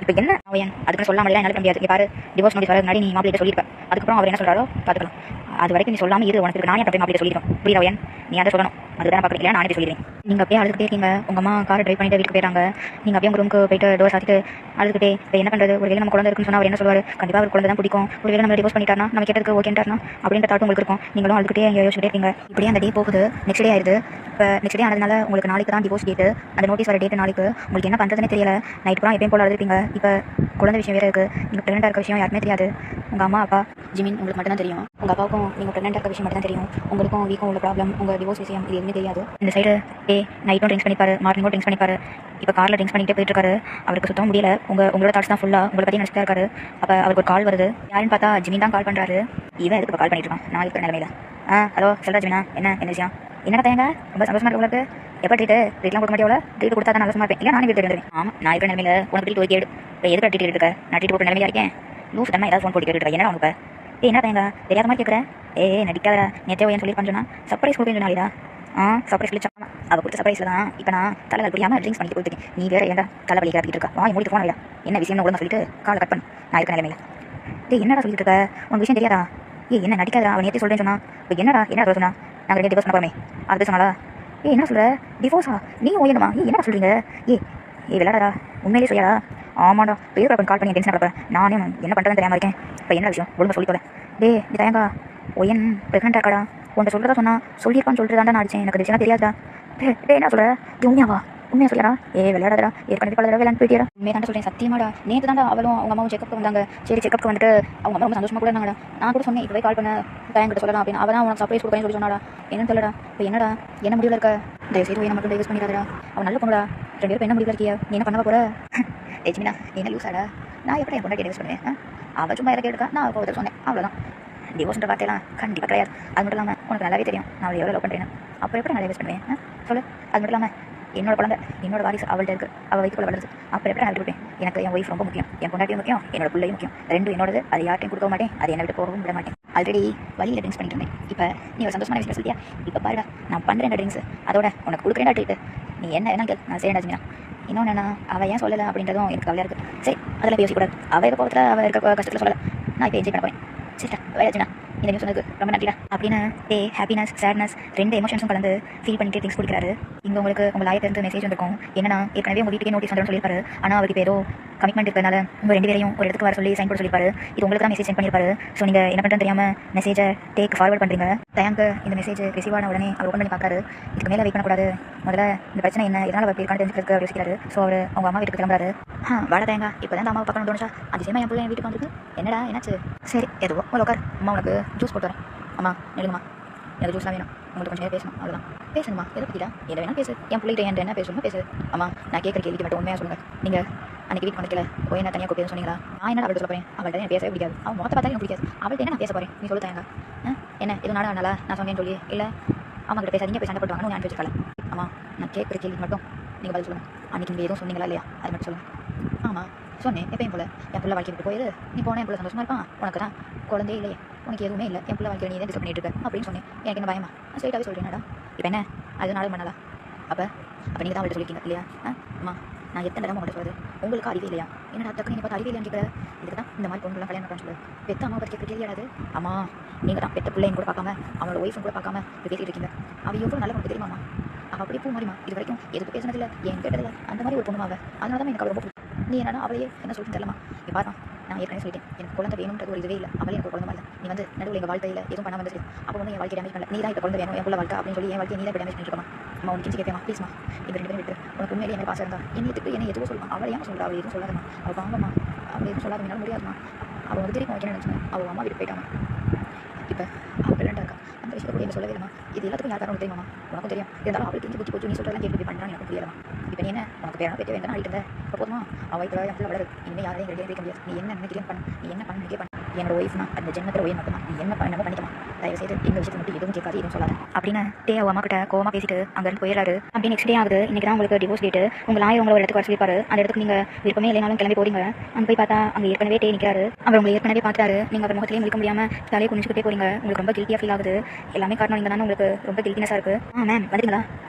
இப்போ என்ன ஒயன்? அதுக்குன்னு சொல்லாமலாம் என்னால் முடியாது. நீ பாரு, டிவோர்ஸ் நோட்டீஸ் வர முன்னாடி நீ மாப்பிள்ளைகிட்ட சொல்லியிருப்பேன். அதுக்கப்புறம் அவர் என்ன சொல்கிறாரோ பார்த்துக்கலாம். அது வரைக்கும் நீ சொல்லாமல் இரு. உனக்கு நானே அப்படியே மாப்பிள்ளை சொல்லிடுவோம். புரியுதா ஒயன்? நீ அதை சொல்லணும். அதுதான் பார்க்கல, நானே சொல்லிடுவேன். நீங்கள் அப்படியே அழுதுகிட்டே இருக்கீங்க. உங்கள் அம்மா காரை ட்ரைவ் பண்ணிட்டு வீட்டுக்கு போயிறாங்க. நீங்கள் அப்படியே உங்கள் ரூமுக்கு போயிட்டு டோர் சாத்திட்டு அழுதுகிட்டே இப்போ என்ன பண்ணுறது? ஒரு வேலை நம்ம குழந்தை இருக்குன்னு சொன்னால் அவர் என்ன சொல்லுவார்? கண்டிப்பாக அவர் குழந்தை தான் பிடிக்கும். ஒரு வேலை நம்ம டிவோர்ஸ் பண்ணிட்டாருனா நம்ம கேட்டதுக்கு ஓகேன்ட்டாருனா அப்படின்ற தாட் உங்களுக்கு இருக்கும். நீங்களும் அழுதுகிட்டே அங்கே யோசிச்சுட்டே இருக்கீங்க. இப்படியே அந்த டே போகுது. நெக்ஸ்ட் டே ஆயிடுது. இப்போ நெக்ஸ்ட் டே ஆனதுனால உங்களுக்கு நாளைக்கு தான் டிவோர்ஸ் டேட்டு. அந்த நோட்டீஸ் வர டேட்டு நாளைக்கு. உங்களுக்கு என்ன பண்ணுறதுனே தெரியல. நைட் பூரா எப்பயும் போல அழுதுருப்பீங்க. இப்போ குழந்தை விஷயம் வேறு இருக்குது. நீங்கள் ப்ரெக்னெண்டாக இருக்க விஷயம் யாருமே தெரியாது. உங்கள் அம்மா அப்பா ஜிமின் உங்களுக்கு மட்டும் தான் தெரியும். உங்கள் அப்பாவுக்கும் நீங்கள் ப்ரெக்னெண்டாக இருக்க விஷயம் மட்டும் தான் தெரியும். உங்களுக்கும் வீக்கும் உள்ள ப்ராப்ளம், உங்கள் டிவோர்ஸ் விஷயம் இது எதுவுமே தெரியாது. இந்த சைடு டே நைட்டும் ட்ரிங்க்ஸ் பண்ணிப்பாரு, மார்னிங்கும் ட்ரிங்க்ஸ் பண்ணிப்பாரு. இப்போ காரில் ட்ரிங்க்ஸ் பண்ணிகிட்டே போயிட்டுருக்காரு. அவருக்கு சுத்தம் முடியல. உங்களோட தாட்ஸ் தான் ஃபுல்லாக உங்களை பற்றி நினச்சிட்டே இருக்காரு. அப்போ அவருக்கு ஒரு கால் வருது. யாருன்னு பார்த்தா ஜிமின் தான் கால் பண்ணுறாரு. இவன் எதுக்கு கால் பண்ணிட்டு இருக்கான் நான் இருக்கிற நிலமையில? ஹலோ சொல்கிறா ஜிமினா, என்ன விஷயம்? என்னடா தேங்க ரொம்ப சந்தோஷமா இருக்கு உங்களுக்கு? எப்போ ட்ரீட்லாம் கொடுக்க மாட்டேவல? ட்ரீட் கொடுத்தா தான் நல்லா இருப்பேன். இல்லை நானே வீட்டு எடுத்துருவேன். ஆமாம் நான் இருக்கிற நிலமையில உனக்கு ட்ரீட் கேடு. இப்போ எதுக்கு ட்ரீட் எடுக்க? நான் ட்ரீட் கொடுக்குற நிலைமையாக இருக்கேன். லூஸ் தம்மா ஏதாவது ஃபோன் போட்டு கேட்டுருக்கேன். என்ன உனக்கு? என்ன தேங்க தெரியாத மாதிரி கேட்குறேன். நடிக்காத நேற்றே ஏன் சொல்லி சொன்னா சர்ப்ரைஸ் கொடுக்க நாளிடா. சர்ப்ரைஸ் சொல்லிச்சாமா. அவள் கொடுத்த சர்ப்ரைஸில் தான் இப்போ நான் தலை புரியாமல் ட்ரிங்க்ஸ் பண்ணிட்டு போயிட்டு நீ வேற ஏன்டா தலை வலி காட்டிட்டு இருக்கா? வாய் மூடிட்டு போனா என்ன விஷயம்னு ஒழுங்கா சொல்லிட்டு காலை கட் பண்ணு. நான் இருக்கிற நிலைமையில என்னடா சொல்லிட்டு இருக்க? உனக்கு விஷயம் தெரியாதா? என்ன நடிக்காதா? அவன் நேற்றே சொல்கிறேன்னு சொன்னா இப்போ என்ன சொன்னா? நாங்கள் 2 டிவோர்ஸ் பண்ண போறோமே அது சொன்னாலா? என்ன சொல்கிற? டிவோர்ஸா? நீ ஓயணுமா? என்ன சொல்கிறீங்க? விளையாடா உண்மையிலே சொல்லியாடா? ஆமாடா பேர் கால் பண்ணி டென்ஷன் நடப்பேன். நானே என்ன பண்ணுறதுன்னு தெரியாமல் இருக்கேன். இப்போ என்ன விஷயம் ஒழுங்காக சொல்லி போல. நீ தயங்கா ஒயன் ப்ரெக்னெண்ட்டாக இருக்காடா? உன்ட்ட சொல்கிறதா சொன்னா சொல்லியிருப்பான்னு சொல்லிட்டு தான்டா நான் அடிச்சேன். எனக்கு விஷயம் தெரியாதா? டே என்ன சொல்கிற? இது உண்மையாவா? உண்மையாக சொல்லிடா. விளையாடாதடா. ஏற்கனவே பல தடவை விளையாண்டு போயிட்டியடா. உண்மையை தாண்டா சொல்கிறேன். சத்தியமாடா. நேற்று தாண்டா அவளும் அவங்க அம்மாவும் செக்கப்புக்கு வந்தாங்க. சரி செக்கப்புக்கு வந்துட்டு அவங்க அம்மா ரொம்ப சந்தோஷமாக கூட இருந்தாங்கடா. நான் கூட சொன்னேன் இப்போவே கால் பண்ண பையன்கிட்ட சொல்லலாம் அப்படின்னு. அவன் உனக்கு சர்ப்ரைஸ் கொடுக்கணும்னு சொல்லி சொன்னாடா. என்னன்னு தெரியலடா. இப்போ என்னடா என்ன முடிவில் இருக்க? தயவுசெய்து என்ன மட்டும் டைவர்ஸ் பண்ணிடாதடா. அவன் நல்ல பொண்ணுடா. 2 பேரும் என்ன முடிவில் இருக்கியா? நீ என்ன பண்ண போகிற? ஜெமினா என்ன லூஸாடா? நான் எப்படி என் பொண்ணை டைவர்ஸ் பண்ணுவேன்? அவள் சும்மா இறக்கி எடுக்கா. நான் அவள் சொன்னேன் அவ்வளோதான். டிவோர்ஸ்ன்ற வார்த்தையெல்லாம் கண்டிப்பாக கிடையாது. அது மட்டும் இல்லாமல் உனக்கு நல்லாவே தெரியும் நான் அவளை எவ்வளோ லவ் பண்ணுறேன். அப்போ எப்படி நான் டைவர்ஸ் பண்ணுவேன்? சொல்லு. அது மட்டும் இல்லாமல் என்னோட குழந்தை என்னோட வாரிசு அவள்கிட்ட இருக்குது. அவள் வயிற்றுக்குள்ள வளருது. அப்புறம் எப்படி நான் விட்டுருப்பேன்? எனக்கு என் ஒய்ஃப் ரொம்ப முக்கியம். என் பொண்டாட்டியும் முக்கியம். என்னோட பிள்ளையும் முக்கியம். 2 என்னோடது. அது யார்ட்டையும் கொடுக்க மாட்டேன். அது என்னை விட்டு போகவும் விட மாட்டேன். ஆல்ரெடி வழியில் ட்ரிங்க்ஸ் பண்ணிட்டு இருந்தேன். இப்போ நீ ஒரு சந்தோஷமான விஷயம் சொல்லியா? இப்போ பாருடா நான் பண்ணுறேன் ட்ரிங்க்ஸ். அதோட உனக்கு கொடுக்குறேன் ட்ரீட்டு. நீ என்ன வேணா கேள் நான் செய்யறேன் ஜிமினா. இன்னொன்று என்ன அவள் ஏன் சொல்லலை அப்படின்றதும் எனக்கு கவலையாக இருக்குது. சரி அதெல்லாம் யோசிக்கூடாது. அவள் இருக்க கோவத்தில் அவள் இருக்க கஷ்டத்தில் சொல்லலை. நான் இப்போ என்ஜாய் பண்ண போகிறேன். சரிடா வேலை ஜிமினா. இந்த நியூஸ் சொன்னதுக்கு ரொம்ப நன்றிடா அப்படின்னு ஹாப்பினஸ் சேட்னஸ் 2 எமோஷன்ஸும் கலந்து ஃபீல் பண்ணிட்டு திங்ஸ் கொடுக்குறாரு. இங்கே உங்களுக்கு உங்கள் லாயர்லேருந்து மெசேஜ் வந்திருக்கும். என்னன்னா ஏற்கனவே உங்கள் வீட்டுக்கே நோட்டீஸ் வந்துடும் சொல்லியிருப்பாரு. ஆனால் அவருக்கு ஏதோ கமிட்மெண்ட் இருக்கிறனால உங்கள் 2 பேரையும் ஒரு இடத்துக்கு வர சொல்லி சைன் போட சொல்லியிருப்பாரு. இது உங்களுக்கு தான் மெசேஜ் சென்ட் பண்ணியிருப்பாரு. ஸோ நீங்கள் என்ன பண்ணுறது தெரியாமல் மெசேஜை டேக் ஃபார்வர்ட் பண்ணுறீங்க. தயங்க இந்த மெசேஜ் ரிசீவ் ஆன உடனே அவர் ஓப்பன் பண்ணி பார்க்குறாரு. இதுக்கு மேலே வெயிட் பண்ணக்கூடாது. முதல்ல இந்த பிரச்சனை என்ன இதனால் அவர் இருக்கான்னு தெரிஞ்சுக்கிறதுக்கு அவர் யோசிக்கிறாரு. ஸோ அவர் அவங்க அம்மா வீட்டுக்கு கிளம்புறாரு. வாட தயங்க இப்போ தான் அம்மாவை பார்க்கணும் தோணுச்சா? அதிசயமாக என் பிள்ளை என் வீட்டுக்கு வந்துருக்கு. என்னடா என்னாச்சு? சரி எதுவோ உட்கார். அம்மா உனக்கு ஜூஸ் போட்டு வரேன். அம்மா நெடுங்கம்மா எனக்கு ஜூஸ்லாம் வேணும். உங்களுக்கு கொஞ்சம் நேரம் பேசணும் அவ்வளோதான். பேசணுமா? எதை பற்றிடா? எதை வேணால் பேசு. என் பிள்ளைகிட்ட என்கிட்ட என்ன பேசணுமோ பேசு. அம்மா நான் கேட்குற கேள்விக்கு மட்டும் உண்மையாக சொல்லுங்கள். நீங்கள் அன்றைக்கி வீட்டுக்கு வந்துக்கல போய் என்ன தனியாக கூப்பிட்டு சொன்னீங்களா? நான் என்ன அவள்கிட்ட சொல்ல போகிறேன்? அவள்கிட்ட எனக்கு பேசவே பிடிக்காது. அவன் மொத்த பார்த்தாலும் எனக்கு பிடிக்காது. அவள்கிட்ட என்ன நான் பேச போகிறேன்? நீ சொல்லு தயங்க. என்ன எதுவும் நாடா நான் சொன்னேன்னு சொல்லி இல்லை அம்மா கிட்ட பேசாதீங்க போய் சண்டை போட்டுவாங்க நான் பேசிருக்கல. அம்மா நான் கேட்குற கேள்வி மட்டும் நீங்கள் பதில் சொல்லுங்கள். அன்றைக்கி நீங்கள் எதுவும் சொன்னீங்களா இல்லையா? அது மட்டும் சொல்லுங்கள். ஆமாம் சொன்னேன். எப்பயும் போல என் பிள்ளை வாழ்க்கை விட்டு போயிரு. நீ போனால் என் பிள்ளை சந்தோஷமாக இருப்பான். உனக்கு தான் குழந்தையே இல்லையே. உனக்கு எதுவுமே இல்லை. என் பிள்ளை வாழ்க்கை நீ தான் டிஸ்டர்ப் பண்ணிட்டு இருக்க அப்படின்னு சொன்னேன். எனக்கு என்ன பயமா? ஸ்ட்ரைட்டாகவே சொல்கிறேன்டா. இப்போ என்ன அது நாளும் பண்ணலாம். அப்போ நீங்கள் தான் அவள்கிட்ட சொல்லியிருக்கீங்க இல்லையா? அம்மா நான் எத்தனை தடவை உங்கள்கிட்ட சொல்லுது உங்களுக்கு அறிவே இல்லையா? என்னடா டக்கு நீங்கள் பார்த்து அறிவே இல்லையான்னு கேட்குற. இதுக்கு தான் இந்த மாதிரி பொண்ணுலாம் கல்யாணம் பண்ணுறான்னு சொல்லுது. பெத்த அம்மா பற்றி கேட்க கேள்வியாடாது. அம்மா நீங்கள் தான் பெத்த பிள்ளைன்னு கூட பார்க்காம அவனோட ஒய்ஃபும் கூட பார்க்காம பேசிட்டு இருக்கீங்க. அவள் எவ்வளோ நல்ல பொண்ணு தெரியுமாம்மா? அவள் அப்படியே பூ மாதிரிமா. இது வரைக்கும் எதுக்கு பேசினதில்லை ஏன் கேட்டதில்லை. அந்த மாதிரி ஒரு பொண்ணுமாவ. அதனால தான் எனக்கு அவள் ரொம்ப பிடிக்கும். நீ என்னன்னா அவளையே என்ன சொல்லிட்டு தெரியலமா? நீ பாருமா நான் ஏற்கனவே சொல்லிட்டேன். எனக்கு குழந்தை வேணும்ன்றது ஒரு இதுவே இல்லை. அவளே எனக்கு குழந்தை இல்லை. நீ வந்து நடுவில் எங்கள் வாழ்க்கையில் எதுவும் பண்ணாமல் வந்து அப்போ வந்து என் வாழ்க்கை டேமேஜ் பண்ணல. நீ தான் இப்போ குழந்தை வேணும் என் வாழ்க்கை அப்படின்னு சொல்லி என் வாழ்க்கை நீ தான் டேமேஜ் பண்ணிருக்கமா? அம்மா உனக்கு கிஞ்சி கேட்பேமா ப்ளீஸ்மா இந்த 2 பேரும் விட்டு உனக்கு உண்மையிலே என்ன பாசம் இருந்தா என்னத்துக்கு என்ன எதுவும் சொல்லுமா? அவள் ஏன் சொல்கிறா? அவள் எதுவும் சொல்லாதமா? அவள் வாங்கம்மா அவள் எதுவும் சொல்லாத என்னால் முடியாதுமா. அவள் வந்து திரும்பி வைக்கணும்னு நினச்சினேன். அவள் அம்மா வீட்டுக்கு போயிட்டாமா. இப்போ அவள் பிள்ளைண்டா இருக்கா. அந்த விஷயத்தை கூட என்ன சொல்லவே இல்லைமா. இது எல்லாத்துக்கும் யார் காரணம் தெரியுமா? உனக்கும் தெரியும். இருந்தாலும் அவளுக்கு இங்கே புத்தி போச்சு நீ சொல்கிறதெல்லாம் கேட்டு பண்ணுறான்னு எனக்கு புரியலமா. இப்போ நீ என்ன உனக்கு பேரா பெற்ற வேண்டாம் ஆகிட்டு இருந்தேன். இப்போ போதுமா அவள் வயிற்றுல என் பிள்ளை வளருது. இனிமேல் யாரையும் ரெடியாக வைக்க முடியாது. நீ என்ன நினைக்கிறேன் பண்ணு. நீ என்ன பண்ண பண்ணு. என்னோட ஒய்ஃப்னா அந்த ஜென்மத்தில் ஒய்ஃப் மட்டும்தான். நீ என்ன பண்ண பண்ணிக்கலாம். தயவு செய்து இந்த விஷயத்தை மட்டும் எதுவும் கேட்காது எதுவும் சொல்லாது அப்படின்னு அவள் அம்மா கிட்ட கோவமாக பேசிட்டு அங்கேருந்து போயிடறாரு. அப்படி நெக்ஸ்ட் டே ஆகுது. இன்னைக்கு தான் உங்களுக்கு டிவோர்ஸ் டேட்டு. உங்கள் லாயர் உங்களை ஒரு இடத்துக்கு வர சொல்லியிருப்பாரு. அந்த இடத்துக்கு நீங்கள் விருப்பமே இல்லைனாலும் கிளம்பி போறீங்க. அங்கே போய் பார்த்தா அங்கே ஏற்கனவே நிற்கிறாரு. அவர் உங்களை ஏற்கனவே பார்த்தாரு. நீங்கள் அவர் முகத்திலே முடிக்க முடியாமல் தலையை குனிச்சுக்கிட்டே போறீங்க. உங்களுக்கு ரொம்ப கில்ட்டியாக ஃபீல் ஆகுது. எல்லாமே காரணம் நீங்கள் தானே. உங்களுக்கு ரொம்ப கில்ட்டினஸாக இருக்குது. மேம் வந்துட்டீங்களா?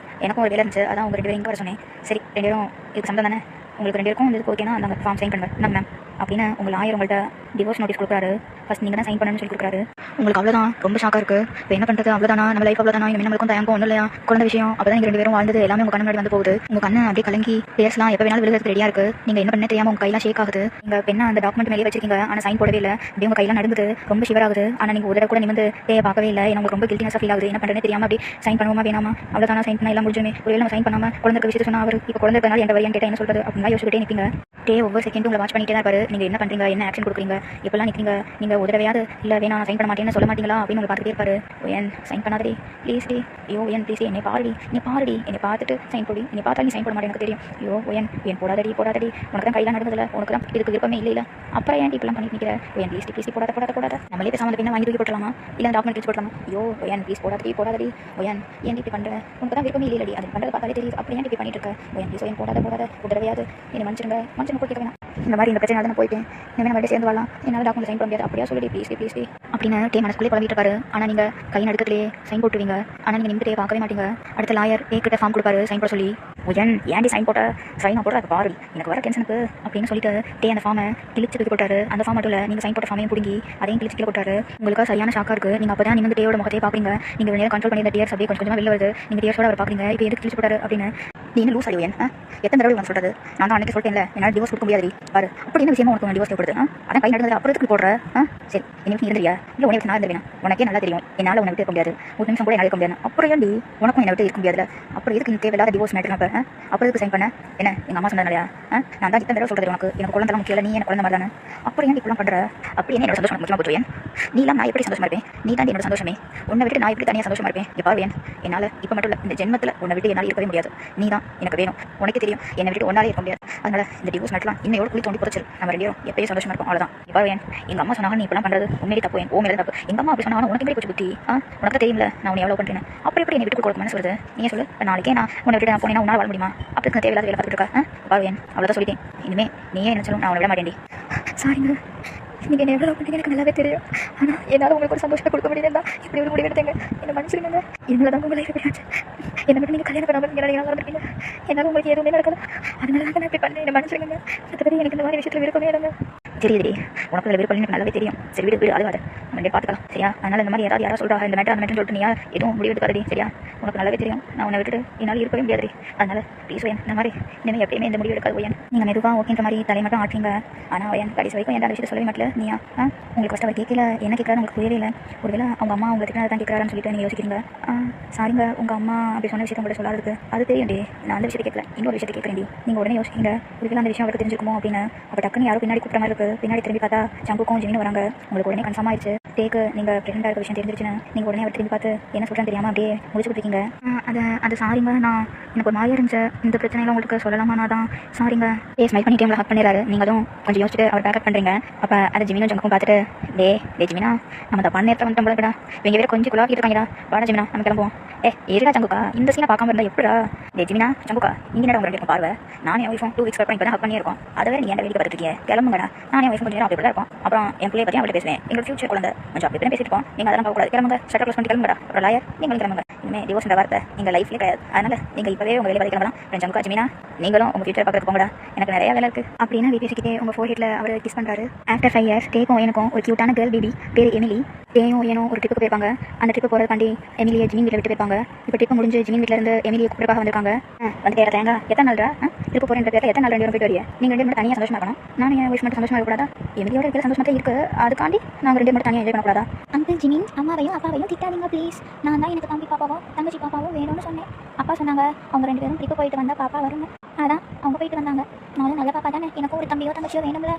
எனக்கும் ஒரு வேலை இருந்துச்சு. அதான் உங்கள் 2 பேரும் இங்கே வர சொன்னேன். சரி 2 பேரும் இதுக்கு சம்பளம் தானே உங்களுக்கு 2 பேருக்கும் இதுக்கு ஓகேனா அந்த ஃபார்ம் சைன் பண்ணுவேன் நாங்கள் மேம் அப்படின்னு உங்கள் லாயர் உங்கள்கிட்ட டிவோர்ஸ் நோட்டீஸ் கொடுக்குறாரு. ஃபஸ்ட் நீங்கள் தான் சைன் பண்ணணும்னு சொல்லி கொடுக்குறாரு. உங்களுக்கு அவ்வளோதான் ரொம்ப ஷாக்காக இருக்குது. இப்போ என்ன பண்ணுறது? அவ்வளோதானா நம்ம லைஃப் அவ்வளோதானா? இனிமேல் நம்மளுக்கும் தயங்கம் ஒன்றும் இல்லையா? குழந்தை விஷயம் அப்போ தான் 2 பேரும் வாழ்ந்தது எல்லாமே உங்கள் கண்ணு முன்னாடி வந்து போகுது. உங்கள் கண்ணு அப்படியே கலங்கி பேசலாம் எப்போ வேணாலும் விழுகிறதுக்கு ரெடியாக இருக்குது. நீங்கள் என்ன பண்ண தெரியாமல் உங்கள் கையெல்லாம் ஷேக் ஆகுது. நீங்கள் பெண்ணை அந்த டாக்குமெண்ட் மேலே வச்சிருக்கீங்க ஆனால் சைன் போடவே இல்லை. அப்படியே உங்கள் கையெல்லாம் நடுங்குது. ரொம்ப ஷிவர் ஆகுது. ஆனால் நீங்கள் ஒரு தடவை கூட நிமிந்து தேவை பார்க்கவே இல்லை. எனக்கு ரொம்ப கில்ட்டினஸாக ஃபீல் ஆகுது. என்ன பண்ணுறேன்னு தெரியாமல் அப்படி சைன் பண்ணுவோமா வேணாமா? அவ்வளோதானா சைன் பண்ணால் எல்லாம் முடிஞ்சுமே. ஒருவேளை நம்ம சைன் பண்ணாமல் குழந்தை விஷயத்தை சொன்னால் அவர் இப்போ குழந்தை இருக்கனால எந்த வரையான்னு கேட்டால் என்ன சொல்கிறது அப்படின்னா யோசிச்சுட்டே நிற்பீங்க. ஒவ்வொரு செகண்டும் உங்களை வாட்ச் பண்ணிட்டே தான் இருப்பாரு. நீங்கள் என்ன பண்ணுறீங்க என்ன ஆக்ஷன் கொடுக்குறீங்க எப்பெல்லாம் நிற்கிறீங்க. நீங்கள் ஒரு தடவையாவது இல்லை வேணா நான் சைன் பண்ண மாட்டேன்னு சொல்ல மாட்டீங்களா அப்படின்னு உங்களை பார்த்துட்டே இருப்பாரு. ஏன் சைன் பண்ணாதே ப்ளீஸ் டி. ஐயோ ஏன் ப்ளீஸ் என்னை பாருடி நீ பாருடி என்னை பார்த்துட்டு சைன் போடி. என்னை பார்த்தா நீ சைன் போட மாட்டேன் எனக்கு தெரியும். ஐயோ ஏன் போடாதடி உனக்கு தான் கையெல்லாம் நடந்ததில்ல. உனக்கு தான் இதுக்கு விருப்பமே இல்லை அப்புறம் ஏன் இப்பெல்லாம் பண்ணி நிற்கிற? ஏன் ப்ளீஸ் ப்ளீஸ் போடாத நம்மளே பேசாமல் பின்ன வாங்கி தூக்கி போட்டலாமா? இல்லை டாக்குமெண்ட் வச்சு போட்டலாமா? ஐயோ ஏன் ப்ளீஸ் போடாதடி ஏன் இப்படி பண்ணுறேன்? உனக்கு தான் விருப்பமே இல்லடி. அது பண்ணுறது பார்த்தாலே தெரியுது. அப்படி ஏன் இப்படி பண்ணிட்டு இருக்க? ஏன் ப்ளீஸ் ஏன் போடாத ஒரு தடவையாவது என்னை மனுஷன் கூட கேட்க வேணாம். இந்த மாதிரி இந்த பிரச்சனை நான் போயிட்டேன். இனிமேல் நம்ம சேர்ந்து வரலாம். என்னால் டாக்குமெண்ட் சைன் பண்ண முடியாது. அப்படியே சொல்லி ப்ளீஸ் அப்படின்னு மனசுக்குள்ளே குழம்பிட்டு இருப்பாரு. ஆனால் நீங்கள் கை நடுக்கத்திலே சைன் போட்டுருவீங்க. ஆனால் நீங்கள் நிமிட்டே பார்க்கவே மாட்டீங்க. அடுத்த லாயர் கிட்ட ஃபார்ம் கொடுப்பாரு சைன் போட சொல்லி. ஏன்டி சைன் போடுற அது பாரு எனக்கு வர டென்ஷனுக்கு அப்படின்னு சொல்லிட்டு அந்த ஃபார்மை கிழிச்சு தூக்கி போட்டாரு. அந்த ஃபார்ம் மட்டும் இல்லை நீங்கள் சைன் போட்ட ஃபார்மையும் பிடிங்கி அதையும் கிழிச்சு கீழே போட்டாரு. உங்களுக்கு சரியான ஷாக்காக இருக்குது. நீங்கள் அப்போ தான் நீங்கள் டேயோட முகத்தையே பார்க்குறீங்க. நீங்கள் நேரம் கண்ட்ரோல் பண்ணி இந்த டியர்ஸ் அப்படியே கொஞ்சம் வெளில வருது. நீங்கள் டியர்ஸோட அவர் பார்க்குறீங்க. இப்போ எதுக்கு கிழிச்சு போட்டாரு அப்படின்னு நீ என்ன லூஸ் அடிவேன் எத்தனை தடவை வந்து சொல்கிறது நான் தான் அன்றைக்கி சொல்லிட்டேன்ல என்னால் டிவோர்ஸ் கொடுக்க முடியாது பாரு அப்படி என்ன விஷயமா உனக்கு டிவோர்ஸ் தேவைப்படுது அதான் கை நடந்தது அப்புறத்துக்கு போடுற சரி என்ன நீ இருந்தியா இல்லை உனக்கு நான் இருந்தேன் உனக்கே நல்லா தெரியும் என்னால் உன்னை விட்டு இருக்க முடியாது ஒரு நிமிஷம் கூட என்னால் இருக்க முடியாது அப்புறம் ஏன்டி உனக்கும் என்னை விட்டு இருக்க முடியாதுல அப்புறம் எதுக்கு நீ தேவையில்லாத டிவோர்ஸ் மேட்டர் அப்புறம் எதுக்கு சைன் பண்ண என்ன எங்கள் அம்மா சொன்னதுலையா நான் தான் இத்தனை தடவை சொல்கிறது உனக்கு எனக்கு குழந்தை முக்கியம் நீ எனக்கு குழந்தை மாதிரி தானே அப்புறம் ஏன் இப்படிலாம் பண்ணுற அப்படி என்ன என்னோட சந்தோஷம் முக்கியமாக போச்சுவேன் நீலாம் நான் எப்படி சந்தோஷமா இருப்பேன் நீ தான் என்னோட சந்தோஷமே உன்னை விட்டு நான் எப்படி தனியாக சந்தோஷமா இருப்பேன் எப்பா வேன் என்னால் இப்போ மட்டும் இல்லை இந்த ஜென்மத்தில் உன்னை விட்டு என்னால் இருக்கவே முடியாது நீ தான் எனக்கு வேணும் உனக்கு தெரியும் என்னை விட்டு ஒன்னாலே இருக்க முடியாது அதனால இந்த டிவோர்ஸ் மேட்டர்லாம் இன்னையோட குளி தோண்டி புரிச்சு நம்ம ரெண்டு பேரும் எப்பயும் சந்தோஷமா இருக்கும் அவ்வளோதான் எப்பா வேன் எங்கள் அம்மா சொன்னாங்க நீ இப்பெல்லாம் பண்ணுறது உண்மையிலே தப்பு ஓ மேலே தப்பு எங்கள் அம்மா அப்படி சொன்னாங்க உனக்கு எப்படி போச்சு புத்தி உனக்கு தெரியும்ல நான் உன்னை எவ்வளோ பண்ணுறேன் அப்புறம் எப்படி என்னை விட்டு கொடுக்கணும்னு சொல்லுது நீ சொல்லு நாளைக்கே நான் உன்னை விட்டு நான் போனேன்னா உன்னால் வாழ முடியுமா அப்படி தேவையில்லாத வேலை பார்த்துட்டு இருக்கா எப்பா வேன் அவ்வளோதான் சொல்லிட்டேன் இனிமே நீயே என்ன சொல்லும் நான் உன்னை விட மாட்டேன்டி சாரிங்க நீங்கள் என்ன எவ்வளோ பண்ணுங்க எனக்கு நல்லாவே தெரியும் ஆனால் என்னால் உங்களுக்கு ஒரு சந்தோஷத்தை கொடுக்க முடியல இப்படி ஒரு முடிவு எடுத்தேங்க என்னை மன்னிச்சிருங்க என்னால் தான் உங்களை எப்படியாச்சு என்னை மட்டும் நீங்கள் கல்யாணம் பண்ணாமல் நீங்கள் நல்லா இருப்பீங்க என்னால் உங்களுக்கு எதுவுமே நடக்கல அதனால தான் நான் இப்படி பண்ணேன் என்னை மன்னிச்சிருங்க மற்றபடி எனக்கு இந்த மாதிரி விஷயத்தில் விருப்பமே இல்லைங்க தெரியுது உனக்கு அதில் விருப்பம் எனக்கு நல்லாவே தெரியும் சரி வீடு வீடு அது நம்ம பார்த்துக்கலாம் சரியா அதனால் இந்த மாதிரி யாராவது சொல்கிறா இந்த மேட்டர் அந்த மேட்டர் சொல்லிட்டு நீ எதுவும் முடிவு எடுக்காதடி சரியா உனக்கு நல்லாவே தெரியும் நான் உன்னை விட்டுட்டு என்னால் இருக்கவே முடியாது அதனால் ப்ளீஸ் ஓயன் இந்த மாதிரி இனிமேல் எப்பயுமே இந்த முடிவு எடுக்காது ஓயன் நீங்கள் மெதுவாக ஓகேன்ற மாதிரி தலை மட்டும் ஆட்டுறீங்க ஆனால் ஓயன் கடைசி வரைக்கும் எந்த விஷயத்தை சொல்லவே மாட்டல நீயா உங்களுக்கு ஃபஸ்ட்டு அவர் கேட்கல என்ன கேட்கறாரு உங்களுக்கு புரியவே இல்லை ஒருவேளை அவங்க அம்மா உங்களை திட்டினா தான் கேட்குறாருன்னு சொல்லிட்டு நீங்கள் யோசிக்கிறீங்க சாரிங்க உங்கள் அம்மா அப்படி சொன்ன விஷயத்தை உங்கள்ட்ட சொல்லாதுக்கு அது தெரியும் நான் அந்த விஷயத்தை கேட்கல இன்னொரு விஷயத்தை கேட்குறேன் நீங்கள் உடனே யோசிக்கிறீங்க ஒருவேளை அந்த விஷயம் அவருக்கு தெரிஞ்சுக்குமோ அப்படின்னு அப்போ டக்குன்னு யாரும் பின்னாடி கூப்பிட்ற மாதிரி இருக்குது பின்னாடி திரும்பி பார்த்தா சங்குக்கும் ஜெமினும் வராங்க உங்களுக்கு உடனே கன்ஃபார்ம் ஆயிடுச்சு டேக்கு நீங்கள் ப்ரெக்னெண்டாக இருக்க விஷயம் தெரிஞ்சிருச்சுன்னு நீங்கள் உடனே அவர் திரும்பி பார்த்து என்ன சொல்கிறேன்னு தெரியாமல் அப்படியே முடிச்சு கொடுத்துருக்கீங்க அது சாரிங்க நான் எனக்கு ஒரு மாதிரியாக இருந்துச்சு இந்த பிரச்சனைலாம் உங்களுக்கு சொல்லலாமா நான் தான் சாரிங்க ஸ்மைல் பண்ணிட்டு உங்களை ஹக் பண்ணிடுறாரு நீங்களும் கொஞ்சம் யோசிச்சுட்டு அவர் பேக்கப் பண்ணுறீங்க அப்போ அதை ஜெமினும் ஜங்குக்கும் பார்த்துட்டு டே ஜெமினா நம்ம அந்த பண்ண நேரத்தில் வந்துட்டோம் போலடா இவங்க வேறு கொஞ்சம் குழாக்கிட்டு இருக்காங்கடா வாடா ஜெமினா நம்ம கிளம்புவோம் ஏடா ஜங்குக்கா இந்த சீனை பார்க்காம இருந்தால் எப்படா ஜெமினா ஜங்குக்கா இங்கே உங்க ரெண்டு பார்வை நானே என் ஒய்ஃபும் 2 வீக்ஸ் பண்ணி இப்போ ஹக் பண்ணியிருக்கோம் அதை வேறு நீ என்ன வேலைக்கு பார்த்துருக்கீங்க கிளம்புங்கடா நானே என் ஒய்ஃபும் கொஞ்சம் நேரம் அப்படி தான் இருக்கும் அப்புறம் என் பிள்ளைய பற்றி அவள்கிட்ட பேசுவேன் எங்களோட ஃபியூச்சர் குழந்தை கொஞ்சம் அப்படி பேசிட்டு இருக்கோம் நீங்கள் அதெல்லாம் பார்க்கக்கூடாது கிளம்புங்க ஷட்டர் க்ளோஸ் பண்ணி கிளம்புங்கடா ஒரு லாயர் நீங்கள் கிளம்புங்க இனிமேல் டிவோர்ஸ் வார்த்தை எங்கள் லைஃப்லேயே கிடையாது அதனால் நீங்கள் இப்போவே உங்கள் வேலை கிளம்பலாம் ஃப்ரெண்ட் ஜமுக்கா ஜெமினா நீங்களும் உங்கள் ஃபியூச்சர் பார்க்குறதுக்கு போங்கடா எனக்கு நிறைய வேலை இருக்குது அப்படின்னு பேசிக்கிட்டே உங்கள் ஃபோர்ஹெட்டில் அவர் கிஸ் பண்ணுறாரு ஆஃப்டர் 5 இயர்ஸ் டேக்கும் எனக்கும் ஒரு க்யூட்டான கேர்ள் பேபி பேர் எமிலி டேயும் ஏனும் ஒரு ட்ரிப்புக்கு போயிருப்பாங்க அந்த ட்ரிப்பு போகிறதுக்காண்டி எமிலியை ஜிமின் வீட்டில் விட்டு போயிருப்பாங்க இப்போ ட்ரிப்பு முடிஞ்சு ஜிமின் வீட்டில் இருந்து எமிலியை கூப்பிட்றக்காக வந்திருக்காங்க வந்து கேட்குறாங்க எத்தனை நாள் ட்ரிப்பு போகிற பேரில் எத்தனை நாள் 2 பேரும் போயிட்டு வரீங்க நீங்கள் 2 மட்டும் தனியாக சந்தோஷமாக இருக்கணும் நான் என் விஷயம் மட்டும் சந்தோஷமாக இருக்கக்கூடாதா எமிலியோட இருக்கிற சந்தோஷமாக இருக்குது அதுக்காண்டி நாங்கள் 2 மட்டும் தனியாக என்ஜாய் பண்ணக்கூடாதா அங்கிள் ஜிமின் அம்மாவையும் அப்பாவையும் திட்டாதீங்க ப்ளீஸ் நான் தான் எனக்கு தம்பி பாப்பாவும் தங்கச்சி பாப்பாவும் வேணும்னு சொன்னேன் அப்பா சொன்னாங்க அவங்க 2 பேரும் ட்ரிப்பு போயிட்டு வந்தால் பாப்பா வருங்க அதான் அவங்க போயிட்டு வந்தாங்க நானும் நல்ல பாப்பா தானே எனக்கும் ஒரு தம்பியோ தங்கச்சியோ வேணும்ல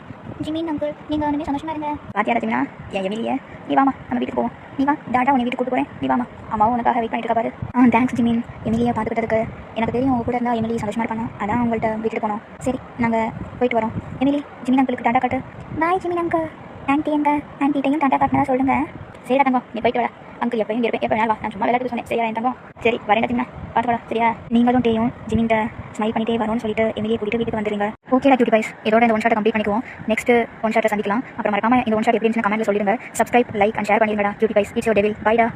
ஜிமின் அங்கிள் நீங்கள் ஒன்றுமே சந்தோஷமாக இருங்க பாத்தியாரா ஜிமினா என் எமிலியே நீ வாமா நம்ம வீட்டுக்கு போவோம் நீ வா டாடா உன்னை வீட்டுக்கு கூட்டு போகிறேன் நீ வாமா அம்மாவும் உனக்காக வெயிட் பண்ணிட்டு இருக்கா பாரு தேங்க்ஸ் ஜிமின் எமிலியை பார்த்துக்கிட்டதுக்கு எனக்கு தெரியும் உங்க கூட இருந்தால் எமிலி சந்தோஷமாக இருப்பாங்க அதான் உங்கள்கிட்ட வீட்டுக்கு போனோம் சரி நாங்கள் போயிட்டு வரோம் எமிலி ஜிமின் அங்கிளுக்கு டாடா காட்டு பாய் ஜிமின் அங்கிள் ஆன்ட்டி எங்க ஆன்ட்டிட்டையும் டாடா காட்டினா சொல்லுங்க சரிடா தங்கம் நீ போயிட்டு வர அங்கிள் எப்பயும் இருப்பேன் எப்போ வேணா நான் சும்மா விளையாட்டு சொன்னேன் சரியா என் தங்கம் சரி வரேன் ஜிமினா பார்த்து வரா சரியா நீங்களும் டேயும் ஜிமின்ட்ட ஸ்மைல் பண்ணிட்டே வரும்னு சொல்லிட்டு எமிலியை கூட்டிட்டு வீட்டுக்கு வந்துடுங்க ஓகேடா கியூட்டி பாய்ஸ் இதோட இந்த 1 ஷாட்டை கம்ப்ளீட் பண்ணிக்குவோம் நெக்ஸ்ட் 1 ஷாட்டை சந்திக்கலாம் அப்புறம் மறக்காம இந்த 1 ஷாட் எப்படி இருந்துச்சு கமெண்ட்ல சொல்லிடுங்க சப்ஸ்கிரைப் லைக் அண்ட் ஷேர் பண்ணிடுங்கடா cutie boys it's your devil பைடா